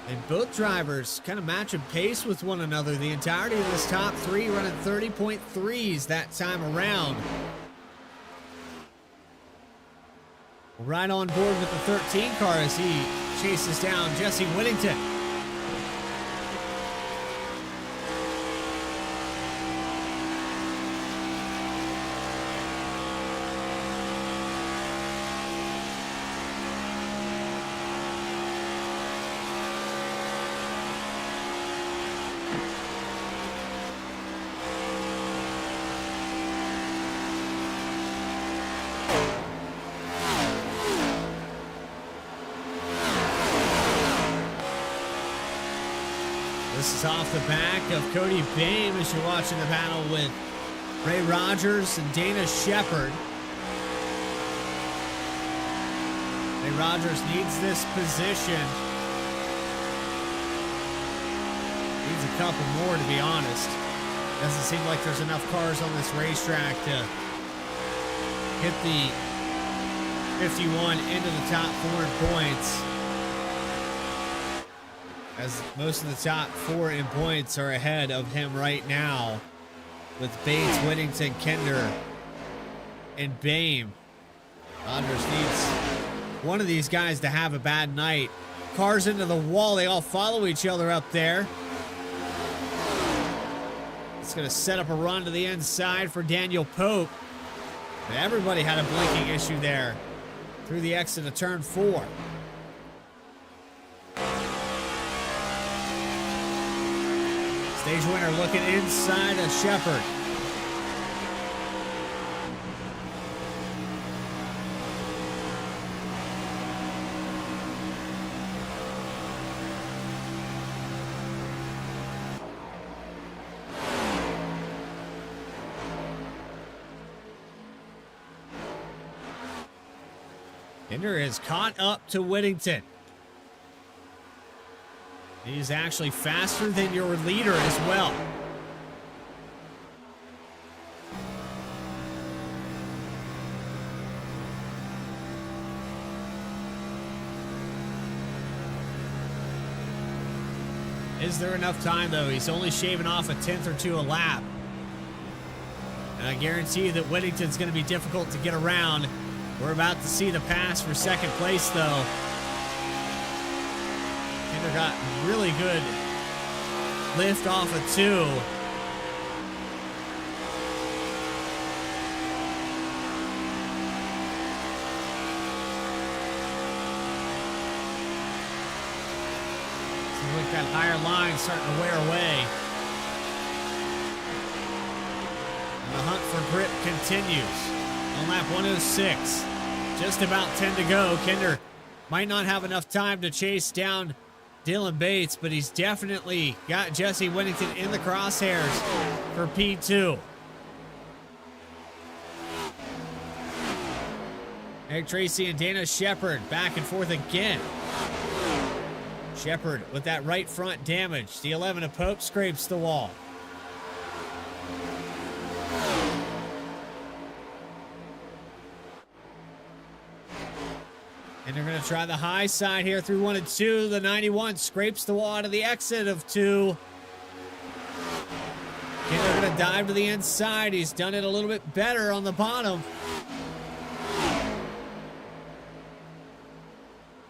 And both drivers kind of matching pace with one another. The entirety of this top 3 running 30.3s that time around. Right on board with the 13 car as he chases down Jesse Whittington. This is off the back of Cody Bame as you're watching the battle with Ray Rogers and Dana Shepard. Ray Rogers needs this position. Needs a couple more, to be honest. Doesn't seem like there's enough cars on this racetrack to hit the 51 into the top 4 in points, as most of the top 4 in points are ahead of him right now, with Bates, Whittington, Kender, and Bame. Rogers needs one of these guys to have a bad night. Cars into the wall. They all follow each other up there. It's going to set up a run to the inside for Daniel Pope. And everybody had a blinking issue there through the exit of turn 4. Stage winner looking inside of Shepard. Kinder is caught up to Whittington. He's actually faster than your leader as well. Is there enough time, though? He's only shaving off a tenth or two a lap. And I guarantee you that Whittington's going to be difficult to get around. We're about to see the pass for second place, though. Kinder got really good lift off of 2. Seems like that higher line starting to wear away. And the hunt for grip continues. On lap 106, just about 10 to go. Kinder might not have enough time to chase down Dylan Bates, but he's definitely got Jesse Whittington in the crosshairs for P2. Eric Tracy and Dana Shepard back and forth again. Shepard with that right front damage. The 11 of Pope scrapes the wall. And they're going to try the high side here through 1 and 2. The 91 scrapes the wall out of the exit of 2. And they're going to dive to the inside. He's done it a little bit better on the bottom.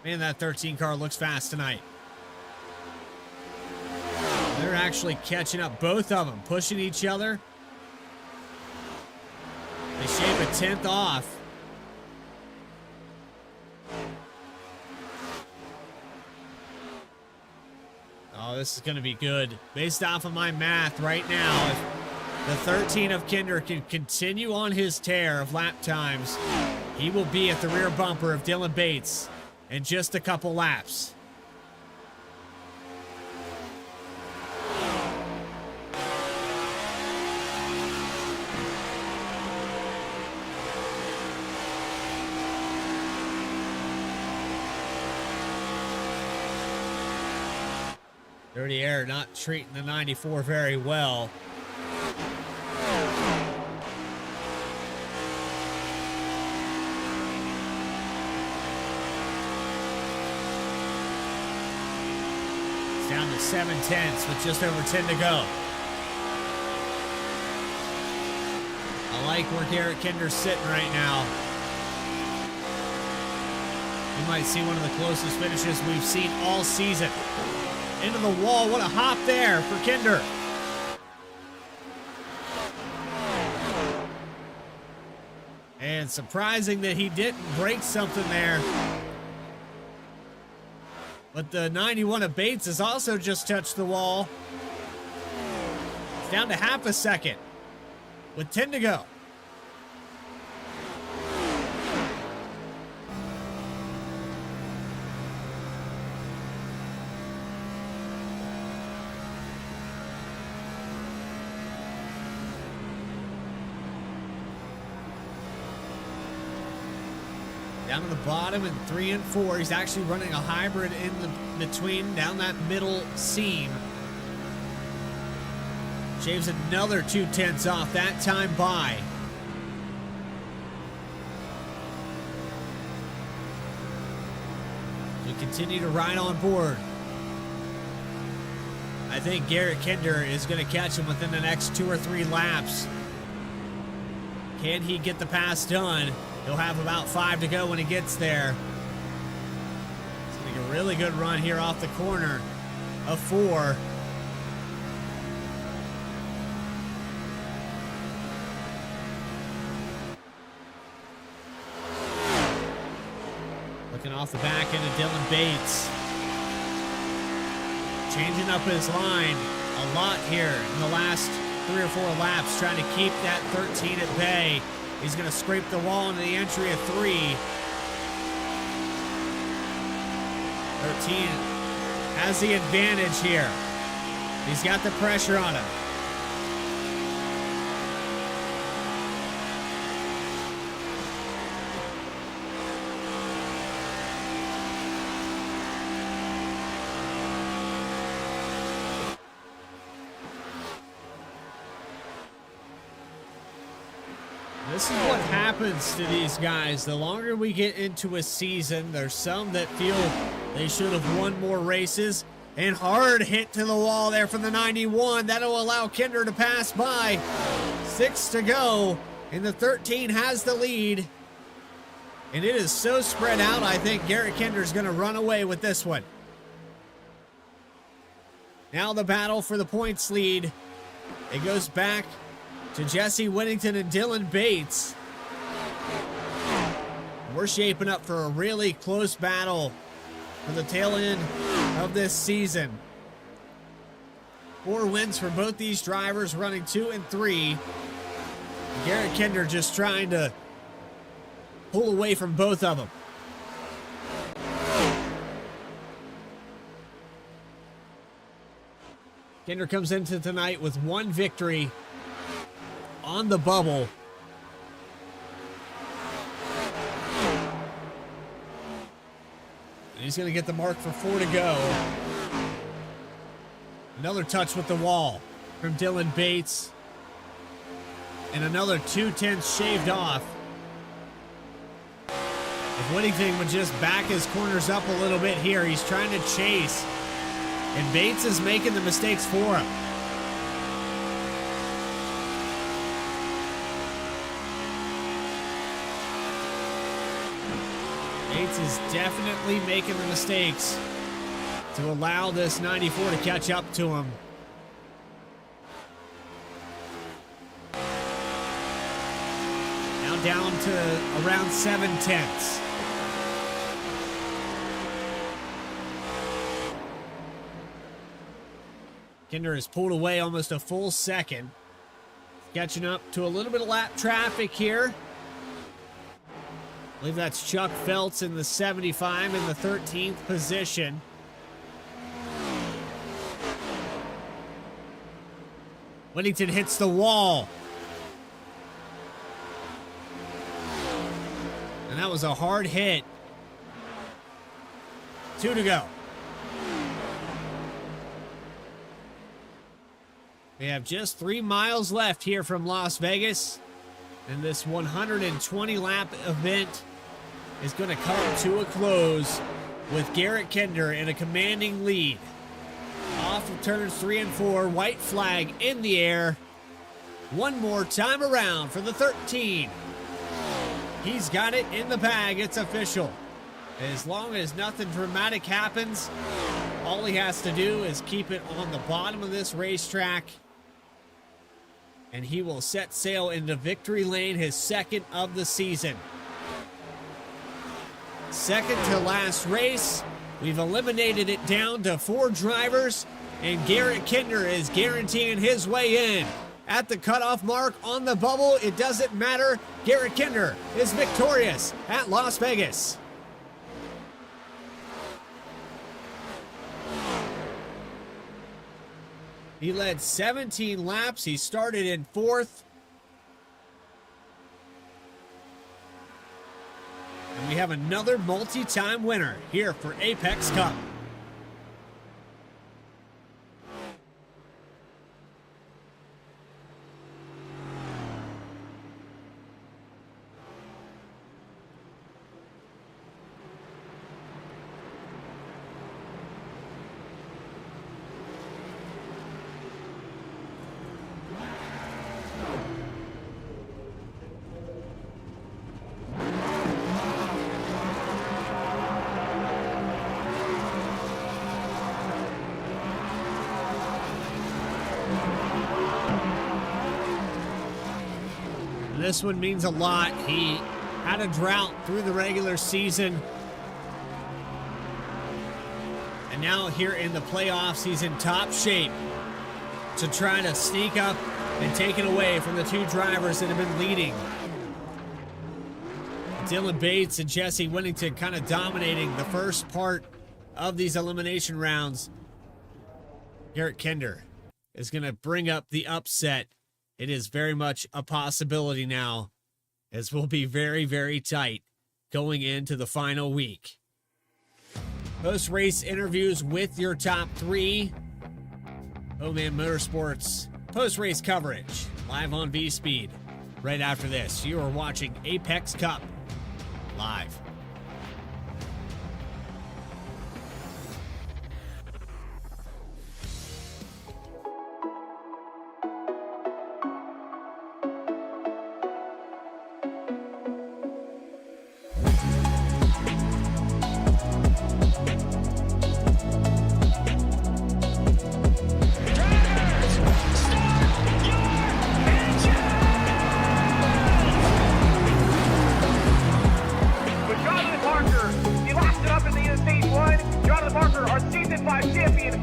Man, that 13 car looks fast tonight. They're actually catching up, both of them, pushing each other. They shave a tenth off. Oh, this is going to be good. Based off of my math right now, if the 13 of Kinder can continue on his tear of lap times, he will be at the rear bumper of Dylan Bates in just a couple laps. Dirty Air not treating the 94 very well. It's down to 7/10 with just over 10 to go. I like where Garrett Kinder's sitting right now. You might see one of the closest finishes we've seen all season. Into the wall. What a hop there for Kinder. And surprising that he didn't break something there. But the 91 of Bates has also just touched the wall. It's down to half a second with 10 to go. Down to the bottom in 3 and 4. He's actually running a hybrid in the between down that middle seam. Shaves another 2/10 off that time by. We continue to ride on board. I think Garrett Kinder is going to catch him within the next 2 or 3 laps. Can he get the pass done? He'll have about 5 to go when he gets there. It's going to be a really good run here off the corner of 4. Looking off the back end of Dylan Bates. Changing up his line. a lot here in the last 3 or 4 laps, trying to keep that 13 at bay. He's going to scrape the wall into the entry of 3. 13 has the advantage here. He's got the pressure on him. This is what happens to these guys. The longer we get into a season, there's some that feel they should have won more races. And hard hit to the wall there from the 91. That'll allow Kinder to pass by. 6 to go, and the 13 has the lead. And it is so spread out, I think Garrett Kinder's going to run away with this one. Now the battle for the points lead. It goes back to Jesse Whittington and Dylan Bates. We're shaping up for a really close battle for the tail end of this season. 4 wins for both these drivers, running 2 and 3. Garrett Kinder just trying to pull away from both of them. Kinder comes into tonight with 1 victory on the bubble. And he's going to get the mark for 4 to go. Another touch with the wall from Dylan Bates. And another 2/10 shaved off. If Whittington would just back his corners up a little bit here, he's trying to chase. And Bates is making the mistakes for him. Bates is definitely making the mistakes to allow this 94 to catch up to him. Now down to around 7/10. Kinder has pulled away almost a full second. Catching up to a little bit of lap traffic here. I believe that's Chuck Feltz in the 75 in the 13th position. Whittington hits the wall. And that was a hard hit. 2 to go. We have just 3 miles left here from Las Vegas. And this 120 lap event is going to come to a close with Garrett Kinder in a commanding lead. Off of turns 3 and 4, white flag in the air. One more time around for the 13. He's got it in the bag, it's official. As long as nothing dramatic happens, all he has to do is keep it on the bottom of this racetrack. And he will set sail into victory lane, his second of the season. Second to last race. We've eliminated it down to 4 drivers, and Garrett Kinder is guaranteeing his way in. At the cutoff mark on the bubble, it doesn't matter. Garrett Kinder is victorious at Las Vegas. He led 17 laps. He started in 4th. And we have another multi-time winner here for Apex Cup. This one means a lot. He had a drought through the regular season. And now here in the playoffs, he's in top shape. to try to sneak up and take it away from the two drivers that have been leading. Dylan Bates and Jesse Whittington kind of dominating the first part of these elimination rounds. Garrett Kinder is going to bring up the upset. It is very much a possibility now, as we'll be very, very tight going into the final week. Post-race interviews with your top three. Bowman Motorsports post-race coverage live on B-Speed. Right after this, you are watching Apex Cup live.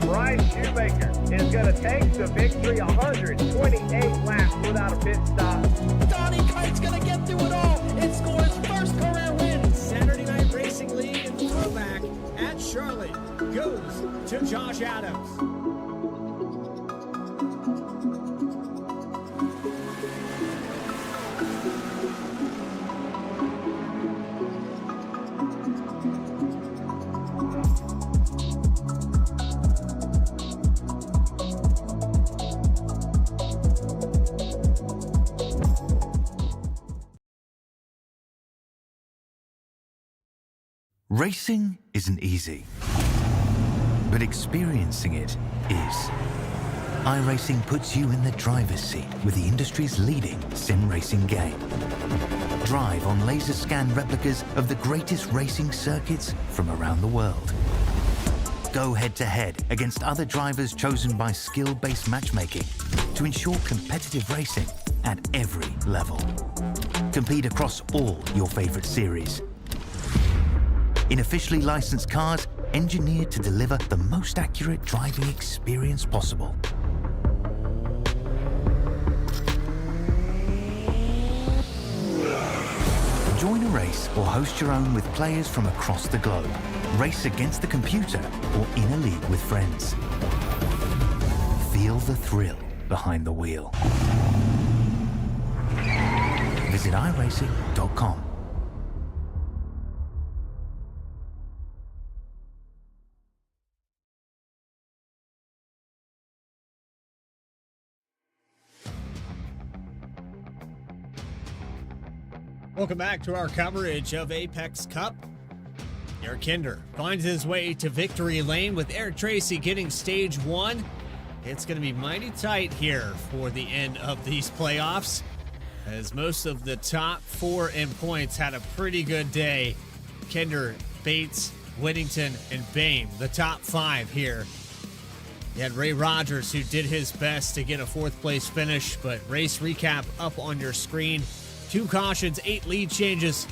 Bryce Shoemaker is going to take the victory 128 laps without a pit stop. Donnie Kite's going to get through it all and score his first career win. Saturday Night Racing League in the throwback at Charlotte goes to Josh Adams. Racing isn't easy, but experiencing it is. iRacing puts you in the driver's seat with the industry's leading sim racing game. Drive on laser scan replicas of the greatest racing circuits from around the world. Go head-to-head against other drivers chosen by skill-based matchmaking to ensure competitive racing at every level. Compete across all your favorite series in officially licensed cars engineered to deliver the most accurate driving experience possible. Join a race or host your own with players from across the globe. Race against the computer or in a league with friends. Feel the thrill behind the wheel. Visit iRacing.com. Welcome back to our coverage of Apex Cup. Garrett Kinder finds his way to victory lane with Eric Tracy getting stage one. It's going to be mighty tight here for the end of these playoffs, as most of the top four in points had a pretty good day. Kinder, Bates, Whittington, and Boehm, the top five here. You had Ray Rogers, who did his best to get a fourth place finish, but race recap up on your screen. 2 cautions, 8 lead changes.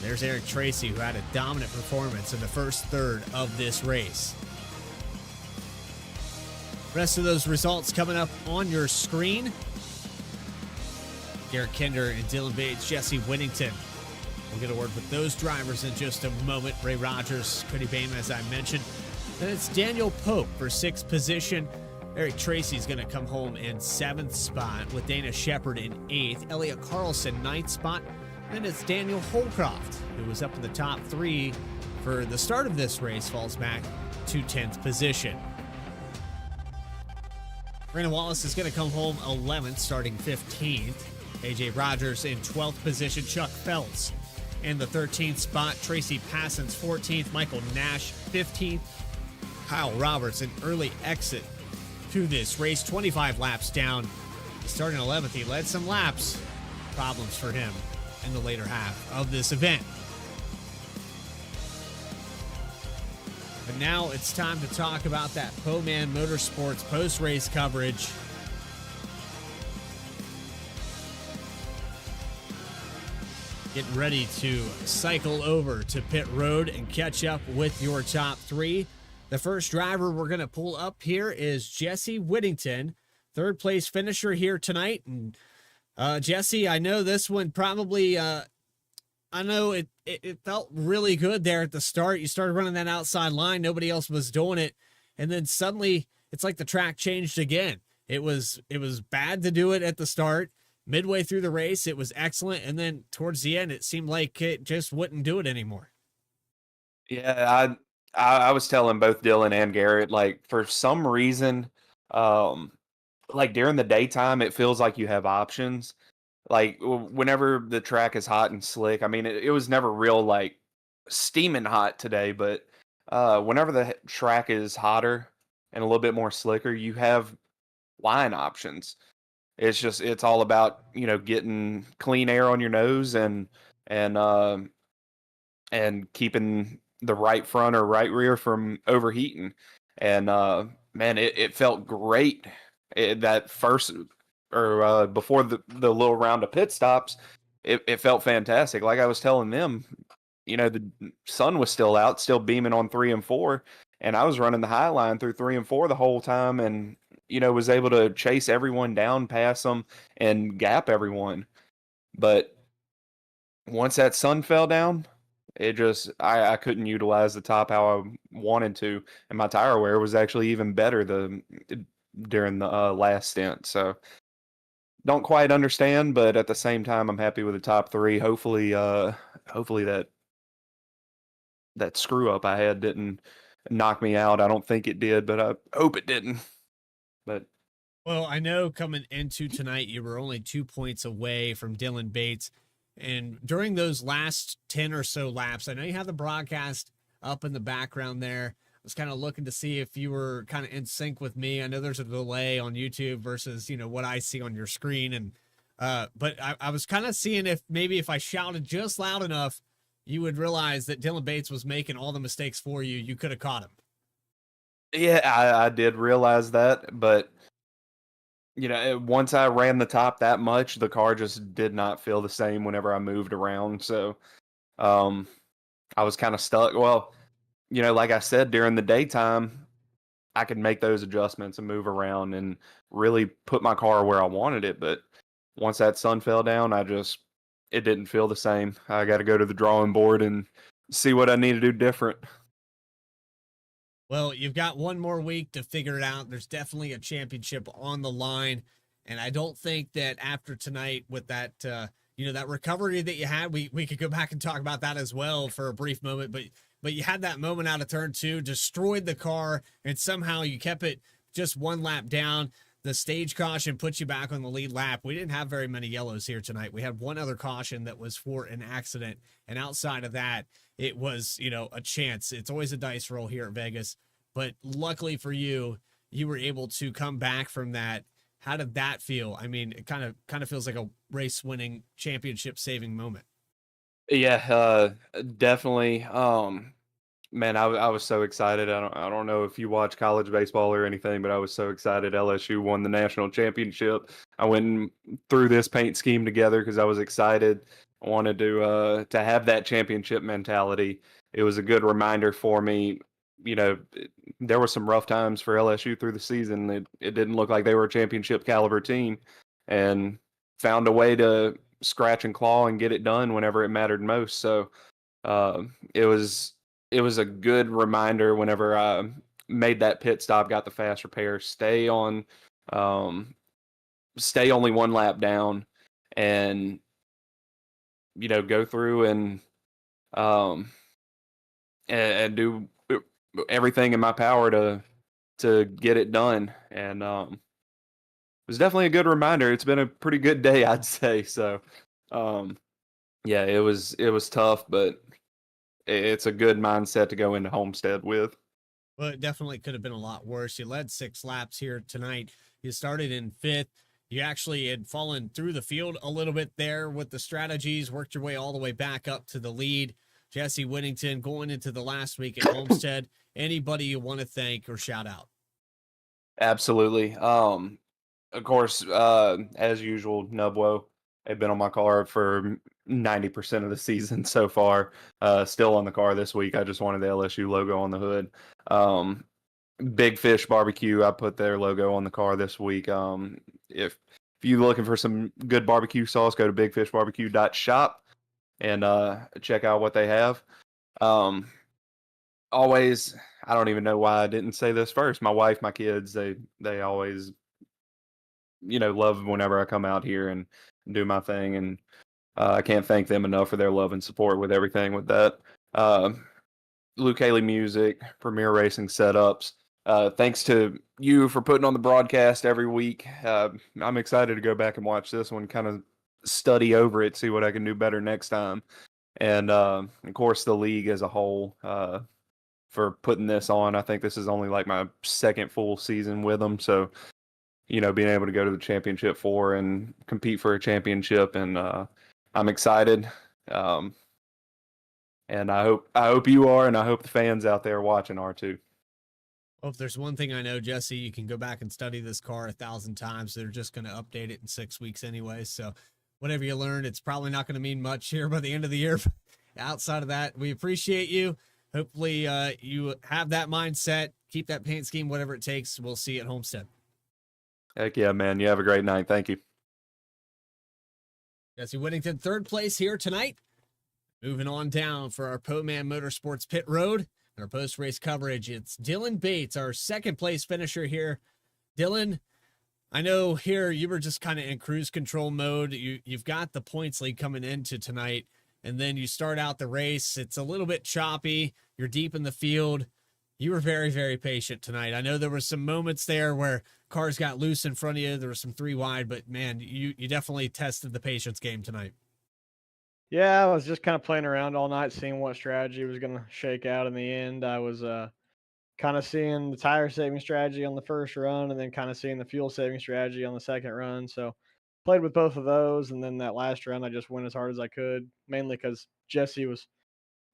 There's Eric Tracy, who had a dominant performance in the first third of this race. Rest of those results coming up on your screen. Garrett Kinder and Dylan Bates, Jesse Whittington. We'll get a word with those drivers in just a moment. Ray Rogers, Cody Boehm, as I mentioned. Then it's Daniel Pope for 6th position. Eric Tracy's going to come home in 7th spot with Dana Shepard in 8th. Elliot Carlson, 9th spot. Then it's Daniel Holcroft, who was up in the top 3 for the start of this race, falls back to 10th position. Brandon Wallace is going to come home 11th, starting 15th. AJ Rogers in 12th position. Chuck Feltz in the 13th spot. Tracy Passon's 14th. Michael Nash, 15th. Kyle Roberts, an early exit to this race, 25 laps down. Starting 11th, he led some laps. Problems for him in the later half of this event. But now it's time to talk about that Bowman Motorsports post-race coverage. Getting ready to cycle over to pit road and catch up with your top 3. The first driver we're going to pull up here is Jesse Whittington third place finisher here tonight. And Jesse, I know this one probably, I know it felt really good there at the start. You started running that outside line. Nobody else was doing it. And then suddenly it's like the track changed again. It was bad to do it at the start. Midway through the race, it was excellent. And then towards the end, it seemed like it just wouldn't do it anymore. Yeah, I was telling both Dylan and Garrett, like, for some reason, like during the daytime, it feels like you have options. Like whenever the track is hot and slick, I mean, it was never real like steaming hot today, but whenever the track is hotter and a little bit more slicker, you have line options. It's all about, getting clean air on your nose and keeping the right front or right rear from overheating. And man, it felt great. That first or before the little round of pit stops, it felt fantastic. Like I was telling them, the sun was still out, still beaming on 3 and 4, and I was running the high line through 3 and 4 the whole time, and was able to chase everyone down, pass them, and gap everyone. But once that sun fell down, it just I couldn't utilize the top how I wanted to, and my tire wear was actually even better during the last stint. So don't quite understand, but at the same time, I'm happy with the top 3. Hopefully that screw up I had didn't knock me out. I don't think it did, but I hope it didn't. But well, I know coming into tonight, you were only 2 points away from Dylan Bates. And during those last 10 or so laps, I know you have the broadcast up in the background there. I was kind of looking to see if you were kind of in sync with me. I know there's a delay on YouTube versus, what I see on your screen. And, but I was kind of seeing if maybe if I shouted just loud enough, you would realize that Dylan Bates was making all the mistakes for you. You could have caught him. yeah, I did realize that, but once I ran the top that much, the car just did not feel the same whenever I moved around. So, I was kind of stuck. Well, like I said, during the daytime, I could make those adjustments and move around and really put my car where I wanted it. But once that sun fell down, it didn't feel the same. I got to go to the drawing board and see what I need to do different. Well, you've got one more week to figure it out. There's definitely a championship on the line. And I don't think that after tonight with that, that recovery that you had, we could go back and talk about that as well for a brief moment, but you had that moment out of turn 2, destroyed the car, and somehow you kept it just one lap down. The stage caution puts you back on the lead lap. We didn't have very many yellows here tonight. We had one other caution that was for an accident. And outside of that, it was, a chance. It's always a dice roll here at Vegas. But luckily for you, you were able to come back from that. How did that feel? I mean, it kind of feels like a race-winning, championship-saving moment. Yeah, definitely. Man, I was so excited. I don't know if you watch college baseball or anything, but I was so excited. LSU won the national championship. I went through this paint scheme together because I was excited. I wanted to have that championship mentality. It was a good reminder for me. There were some rough times for LSU through the season. It didn't look like they were a championship caliber team, and found a way to scratch and claw and get it done whenever it mattered most. So it was a good reminder whenever I made that pit stop, got the fast repair, stay only one lap down, and go through and do everything in my power to get it done. And it was definitely a good reminder. It's been a pretty good day, I'd say. So yeah, it was tough, but it's a good mindset to go into Homestead with. Well, it definitely could have been a lot worse. You led 6 laps here tonight. You started in 5th. You actually had fallen through the field a little bit there with the strategies, worked your way all the way back up to the lead. Jesse Whittington going into the last week at Homestead. Anybody you want to thank or shout out? Absolutely. Of course, as usual, Nubwo. They've been on my car for 90% of the season so far. Still on the car this week. I just wanted the LSU logo on the hood. Big Fish Barbecue. I put their logo on the car this week. If you're looking for some good barbecue sauce, go to bigfishbarbecue.shop and check out what they have. Always, I don't even know why I didn't say this first. My wife, my kids, they always, love whenever I come out here and do my thing, and I can't thank them enough for their love and support with everything with that. Luke Haley Music, Premier Racing Setups. Thanks to you for putting on the broadcast every week. I'm excited to go back and watch this one, kind of study over it, see what I can do better next time. And of course, the league as a whole for putting this on. I think this is only like my second full season with them. So, being able to go to the championship 4 and compete for a championship, and I'm excited. And I hope you are, and I hope the fans out there watching are too. Well, if there's one thing I know, Jesse, you can go back and study this car 1,000 times. They're just going to update it in 6 weeks anyway. So whatever you learned, it's probably not going to mean much here by the end of the year. Outside of that, we appreciate you. Hopefully you have that mindset, keep that paint scheme, whatever it takes. We'll see you at Homestead. Heck yeah, man. You have a great night. Thank you. Jesse Whittington, third place here tonight. Moving on down for our Poman Motorsports Pit Road. Our post-race coverage, it's Dylan Bates, our second place finisher here. Dylan, I know here you were just kind of in cruise control mode. You've got the points lead coming into tonight, and then you start out the race. It's a little bit choppy. You're deep in the field. You were very, very patient tonight. I know there were some moments there where cars got loose in front of you. There were some 3 wide, but man, you definitely tested the patience game tonight. Yeah, I was just kind of playing around all night, seeing what strategy was going to shake out in the end. I was kind of seeing the tire saving strategy on the first run, and then kind of seeing the fuel saving strategy on the second run. So played with both of those, and then that last run, I just went as hard as I could, mainly because Jesse was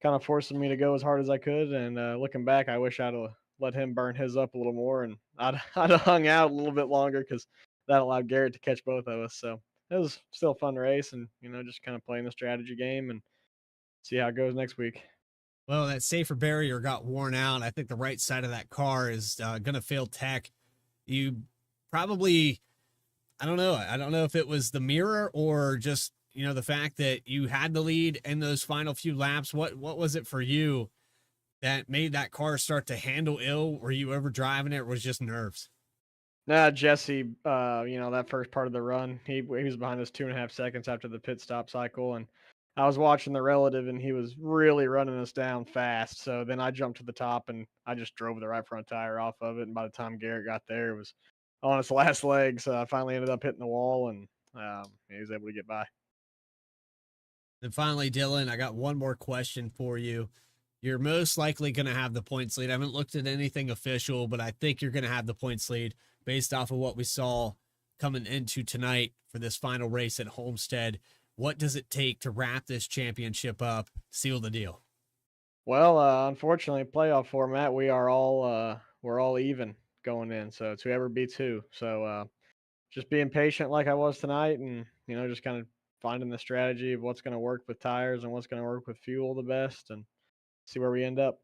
kind of forcing me to go as hard as I could. And looking back, I wish I'd have let him burn his up a little more, and I'd have hung out a little bit longer, because that allowed Garrett to catch both of us. So it was still a fun race, and just kind of playing the strategy game and see how it goes next week. Well, that safer barrier got worn out. I think the right side of that car is going to fail tech. You probably, I don't know if it was the mirror or just, the fact that you had the lead in those final few laps. What was it for you that made that car start to handle ill? Were you over driving it, or was it just nerves? Nah, Jesse, that first part of the run, he was behind us 2.5 seconds after the pit stop cycle, and I was watching the relative, and he was really running us down fast. So then I jumped to the top, and I just drove the right front tire off of it. And by the time Garrett got there, it was on its last leg. So I finally ended up hitting the wall, and he was able to get by. And finally, Dylan, I got one more question for you. You're most likely going to have the points lead. I haven't looked at anything official, but I think you're going to have the points lead based off of what we saw coming into tonight for this final race at Homestead. What does it take to wrap this championship up, seal the deal? Well, unfortunately, playoff format, we're all even going in. So it's whoever beats who. So just being patient like I was tonight, and just kind of finding the strategy of what's going to work with tires and what's going to work with fuel the best, and see where we end up.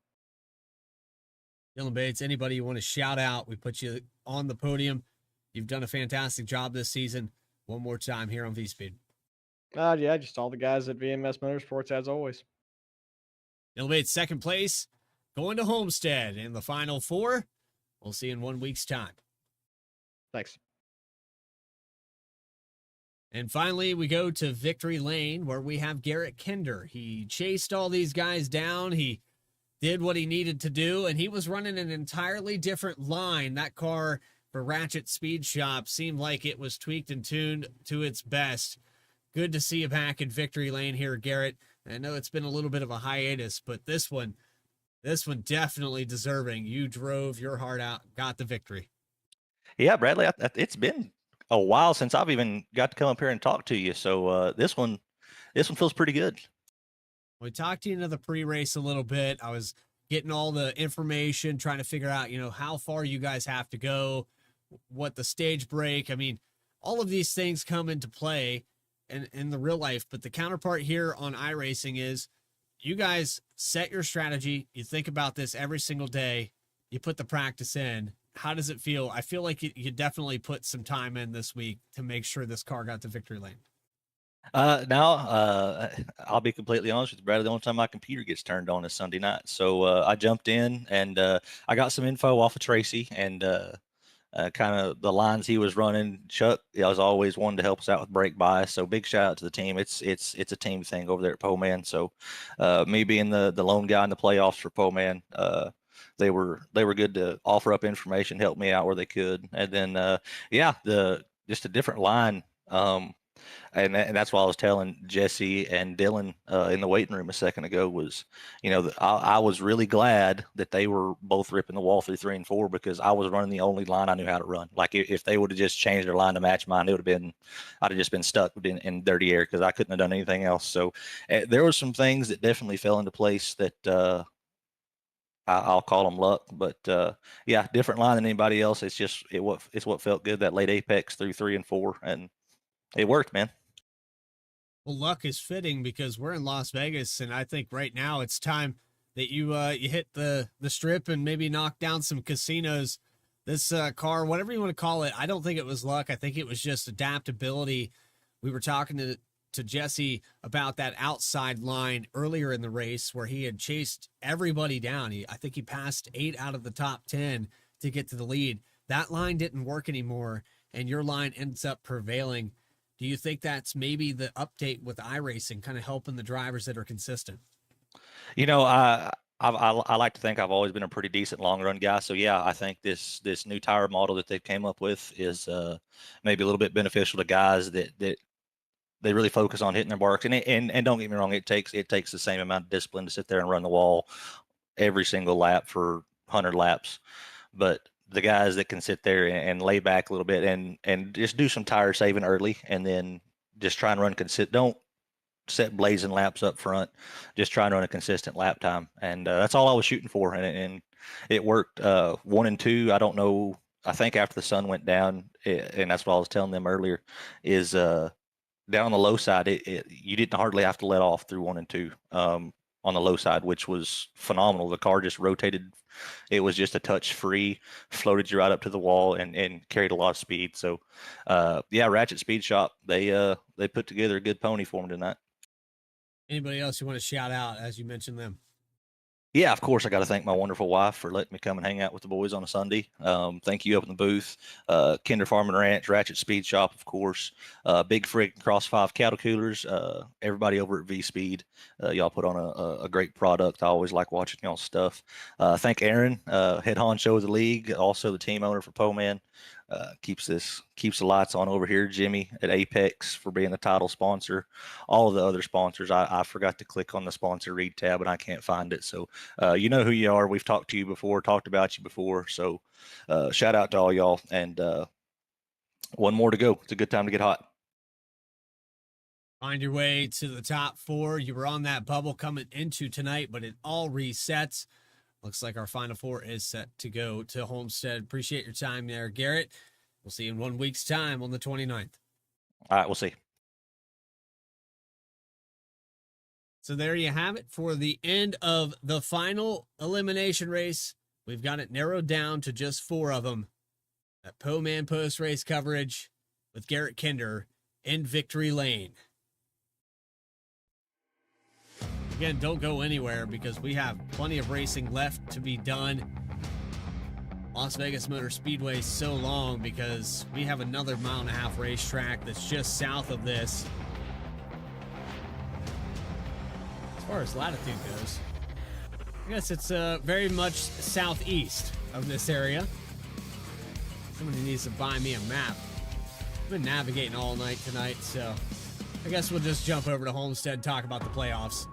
Dylan Bates, anybody you want to shout out? We put you on the podium. You've done a fantastic job this season. One more time here on V-Speed. Yeah, just all the guys at VMS Motorsports, as always. Dylan Bates, second place, going to Homestead in the final 4. We'll see you in 1 week's time. Thanks. And finally, we go to Victory Lane, where we have Garrett Kinder. He chased all these guys down. He did what he needed to do, and he was running an entirely different line. That car for Ratchet Speed Shop seemed like it was tweaked and tuned to its best. Good to see you back in Victory Lane here, Garrett. I know it's been a little bit of a hiatus, but this one definitely deserving. You drove your heart out, got the victory. Yeah, Bradley, it's been a while since I've even got to come up here and talk to you. So this one feels pretty good. We talked to you into the pre-race a little bit. I was getting all the information, trying to figure out, how far you guys have to go, what the stage break. I mean, all of these things come into play in the real life, but the counterpart here on iRacing is you guys set your strategy. You think about this every single day. you put the practice in. How does it feel? I feel like you definitely put some time in this week to make sure this car got to victory lane. Now, I'll be completely honest with you, Bradley. The only time my computer gets turned on is Sunday night. So I jumped in and I got some info off of Tracy and kind of the lines he was running. Chuck, I was always one to help us out with brake bias. So big shout out to the team. It's a team thing over there at Poleman. So me being the lone guy in the playoffs for Poleman, they were good to offer up information, help me out where they could. And then just a different line. And that's why I was telling Jesse and Dylan in the waiting room a second ago was, I was really glad that they were both ripping the wall through 3 and 4 because I was running the only line I knew how to run. Like if they would have just changed their line to match mine, I'd have just been stuck in dirty air because I couldn't have done anything else. So there were some things that definitely fell into place that I'll call them luck, but different line than anybody else. It's what felt good, that late apex through 3 and 4, and it worked, man. Well, luck is fitting because we're in Las Vegas, and I think right now it's time that you hit the strip and maybe knock down some casinos. This car, whatever you want to call it, I don't think it was luck. I think it was just adaptability. We were talking to Jesse about that outside line earlier in the race where he had chased everybody down. I think he passed 8 out of the top 10 to get to the lead. That line didn't work anymore, and your line ends up prevailing. Do you think that's maybe the update with iRacing kind of helping the drivers that are consistent? I like to think I've always been a pretty decent long run guy. So yeah, I think this new tire model that they've came up with is maybe a little bit beneficial to guys that they really focus on hitting their marks. And don't get me wrong, it takes the same amount of discipline to sit there and run the wall every single lap for 100 laps. But the guys that can sit there and lay back a little bit and just do some tire saving early and then just try and run don't set blazing laps up front, just try and run a consistent lap time. And that's all I was shooting for. And it worked. 1 and 2, I don't know. I think after the sun went down, and that's what I was telling them earlier, is down on the low side, you didn't hardly have to let off through 1 and 2 on the low side, which was phenomenal. The car just rotated. It was just a touch free, floated you right up to the wall and carried a lot of speed. So Ratchet Speed Shop, they put together a good pony for me tonight. Anybody else you want to shout out as you mentioned them? Yeah, of course, I got to thank my wonderful wife for letting me come and hang out with the boys on a Sunday. Thank you up in the booth. Kinder Farm and Ranch, Ratchet Speed Shop, of course. Big Frig Cross 5 cattle coolers. Everybody over at V-Speed. Y'all put on a great product. I always like watching y'all's stuff. Thank Aaron, head honcho of the league, also the team owner for Poleman. Keeps the lights on over here. Jimmy at Apex for being the title sponsor. All of the other sponsors, I forgot to click on the sponsor read tab and I can't find it. So you know who you are. We've talked to you before, talked about you before. So shout out to all y'all. And one more to go. It's a good time to get hot. Find your way to the top 4. You were on that bubble coming into tonight, but it all resets. Looks like our Final 4 is set to go to Homestead. Appreciate your time there, Garrett. We'll see you in 1 week's time on the 29th. All right, we'll see. So there you have it for the end of the final elimination race. We've got it narrowed down to just 4 of them. That Poleman post-race coverage with Garrett Kinder in victory lane. Again, don't go anywhere because we have plenty of racing left to be done. Las Vegas Motor Speedway is so long because we have another 1.5 mile racetrack that's just south of this. As far as latitude goes, I guess it's very much southeast of this area. Somebody needs to buy me a map. I've been navigating all night tonight, so I guess we'll just jump over to Homestead and talk about the playoffs.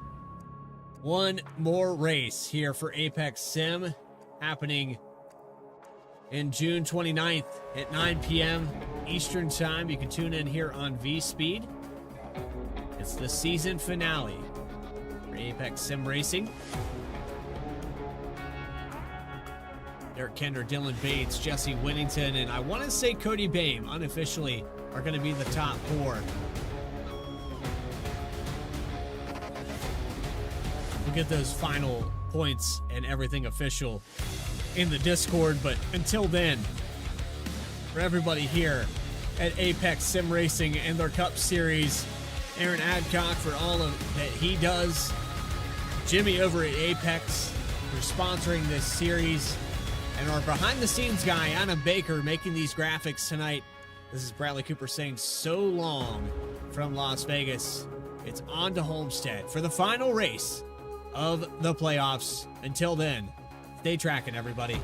One more race here for Apex Sim happening in June 29th at 9 p.m. Eastern Time. You can tune in here on V-Speed. It's the season finale for Apex Sim Racing. Garrett Kinder, Dylan Bates, Jesse Winnington, and I want to say Cody Bame unofficially are going to be the top 4. We'll get those final points and everything official in the Discord. But until then, for everybody here at Apex Sim Racing and their Cup Series, Aaron Adcock for all of that he does, Jimmy over at Apex for sponsoring this series, and our behind-the-scenes guy, Anna Baker, making these graphics tonight. This is Bradley Cooper saying so long from Las Vegas. It's on to Homestead for the final race of the playoffs. Until then, stay tracking, everybody.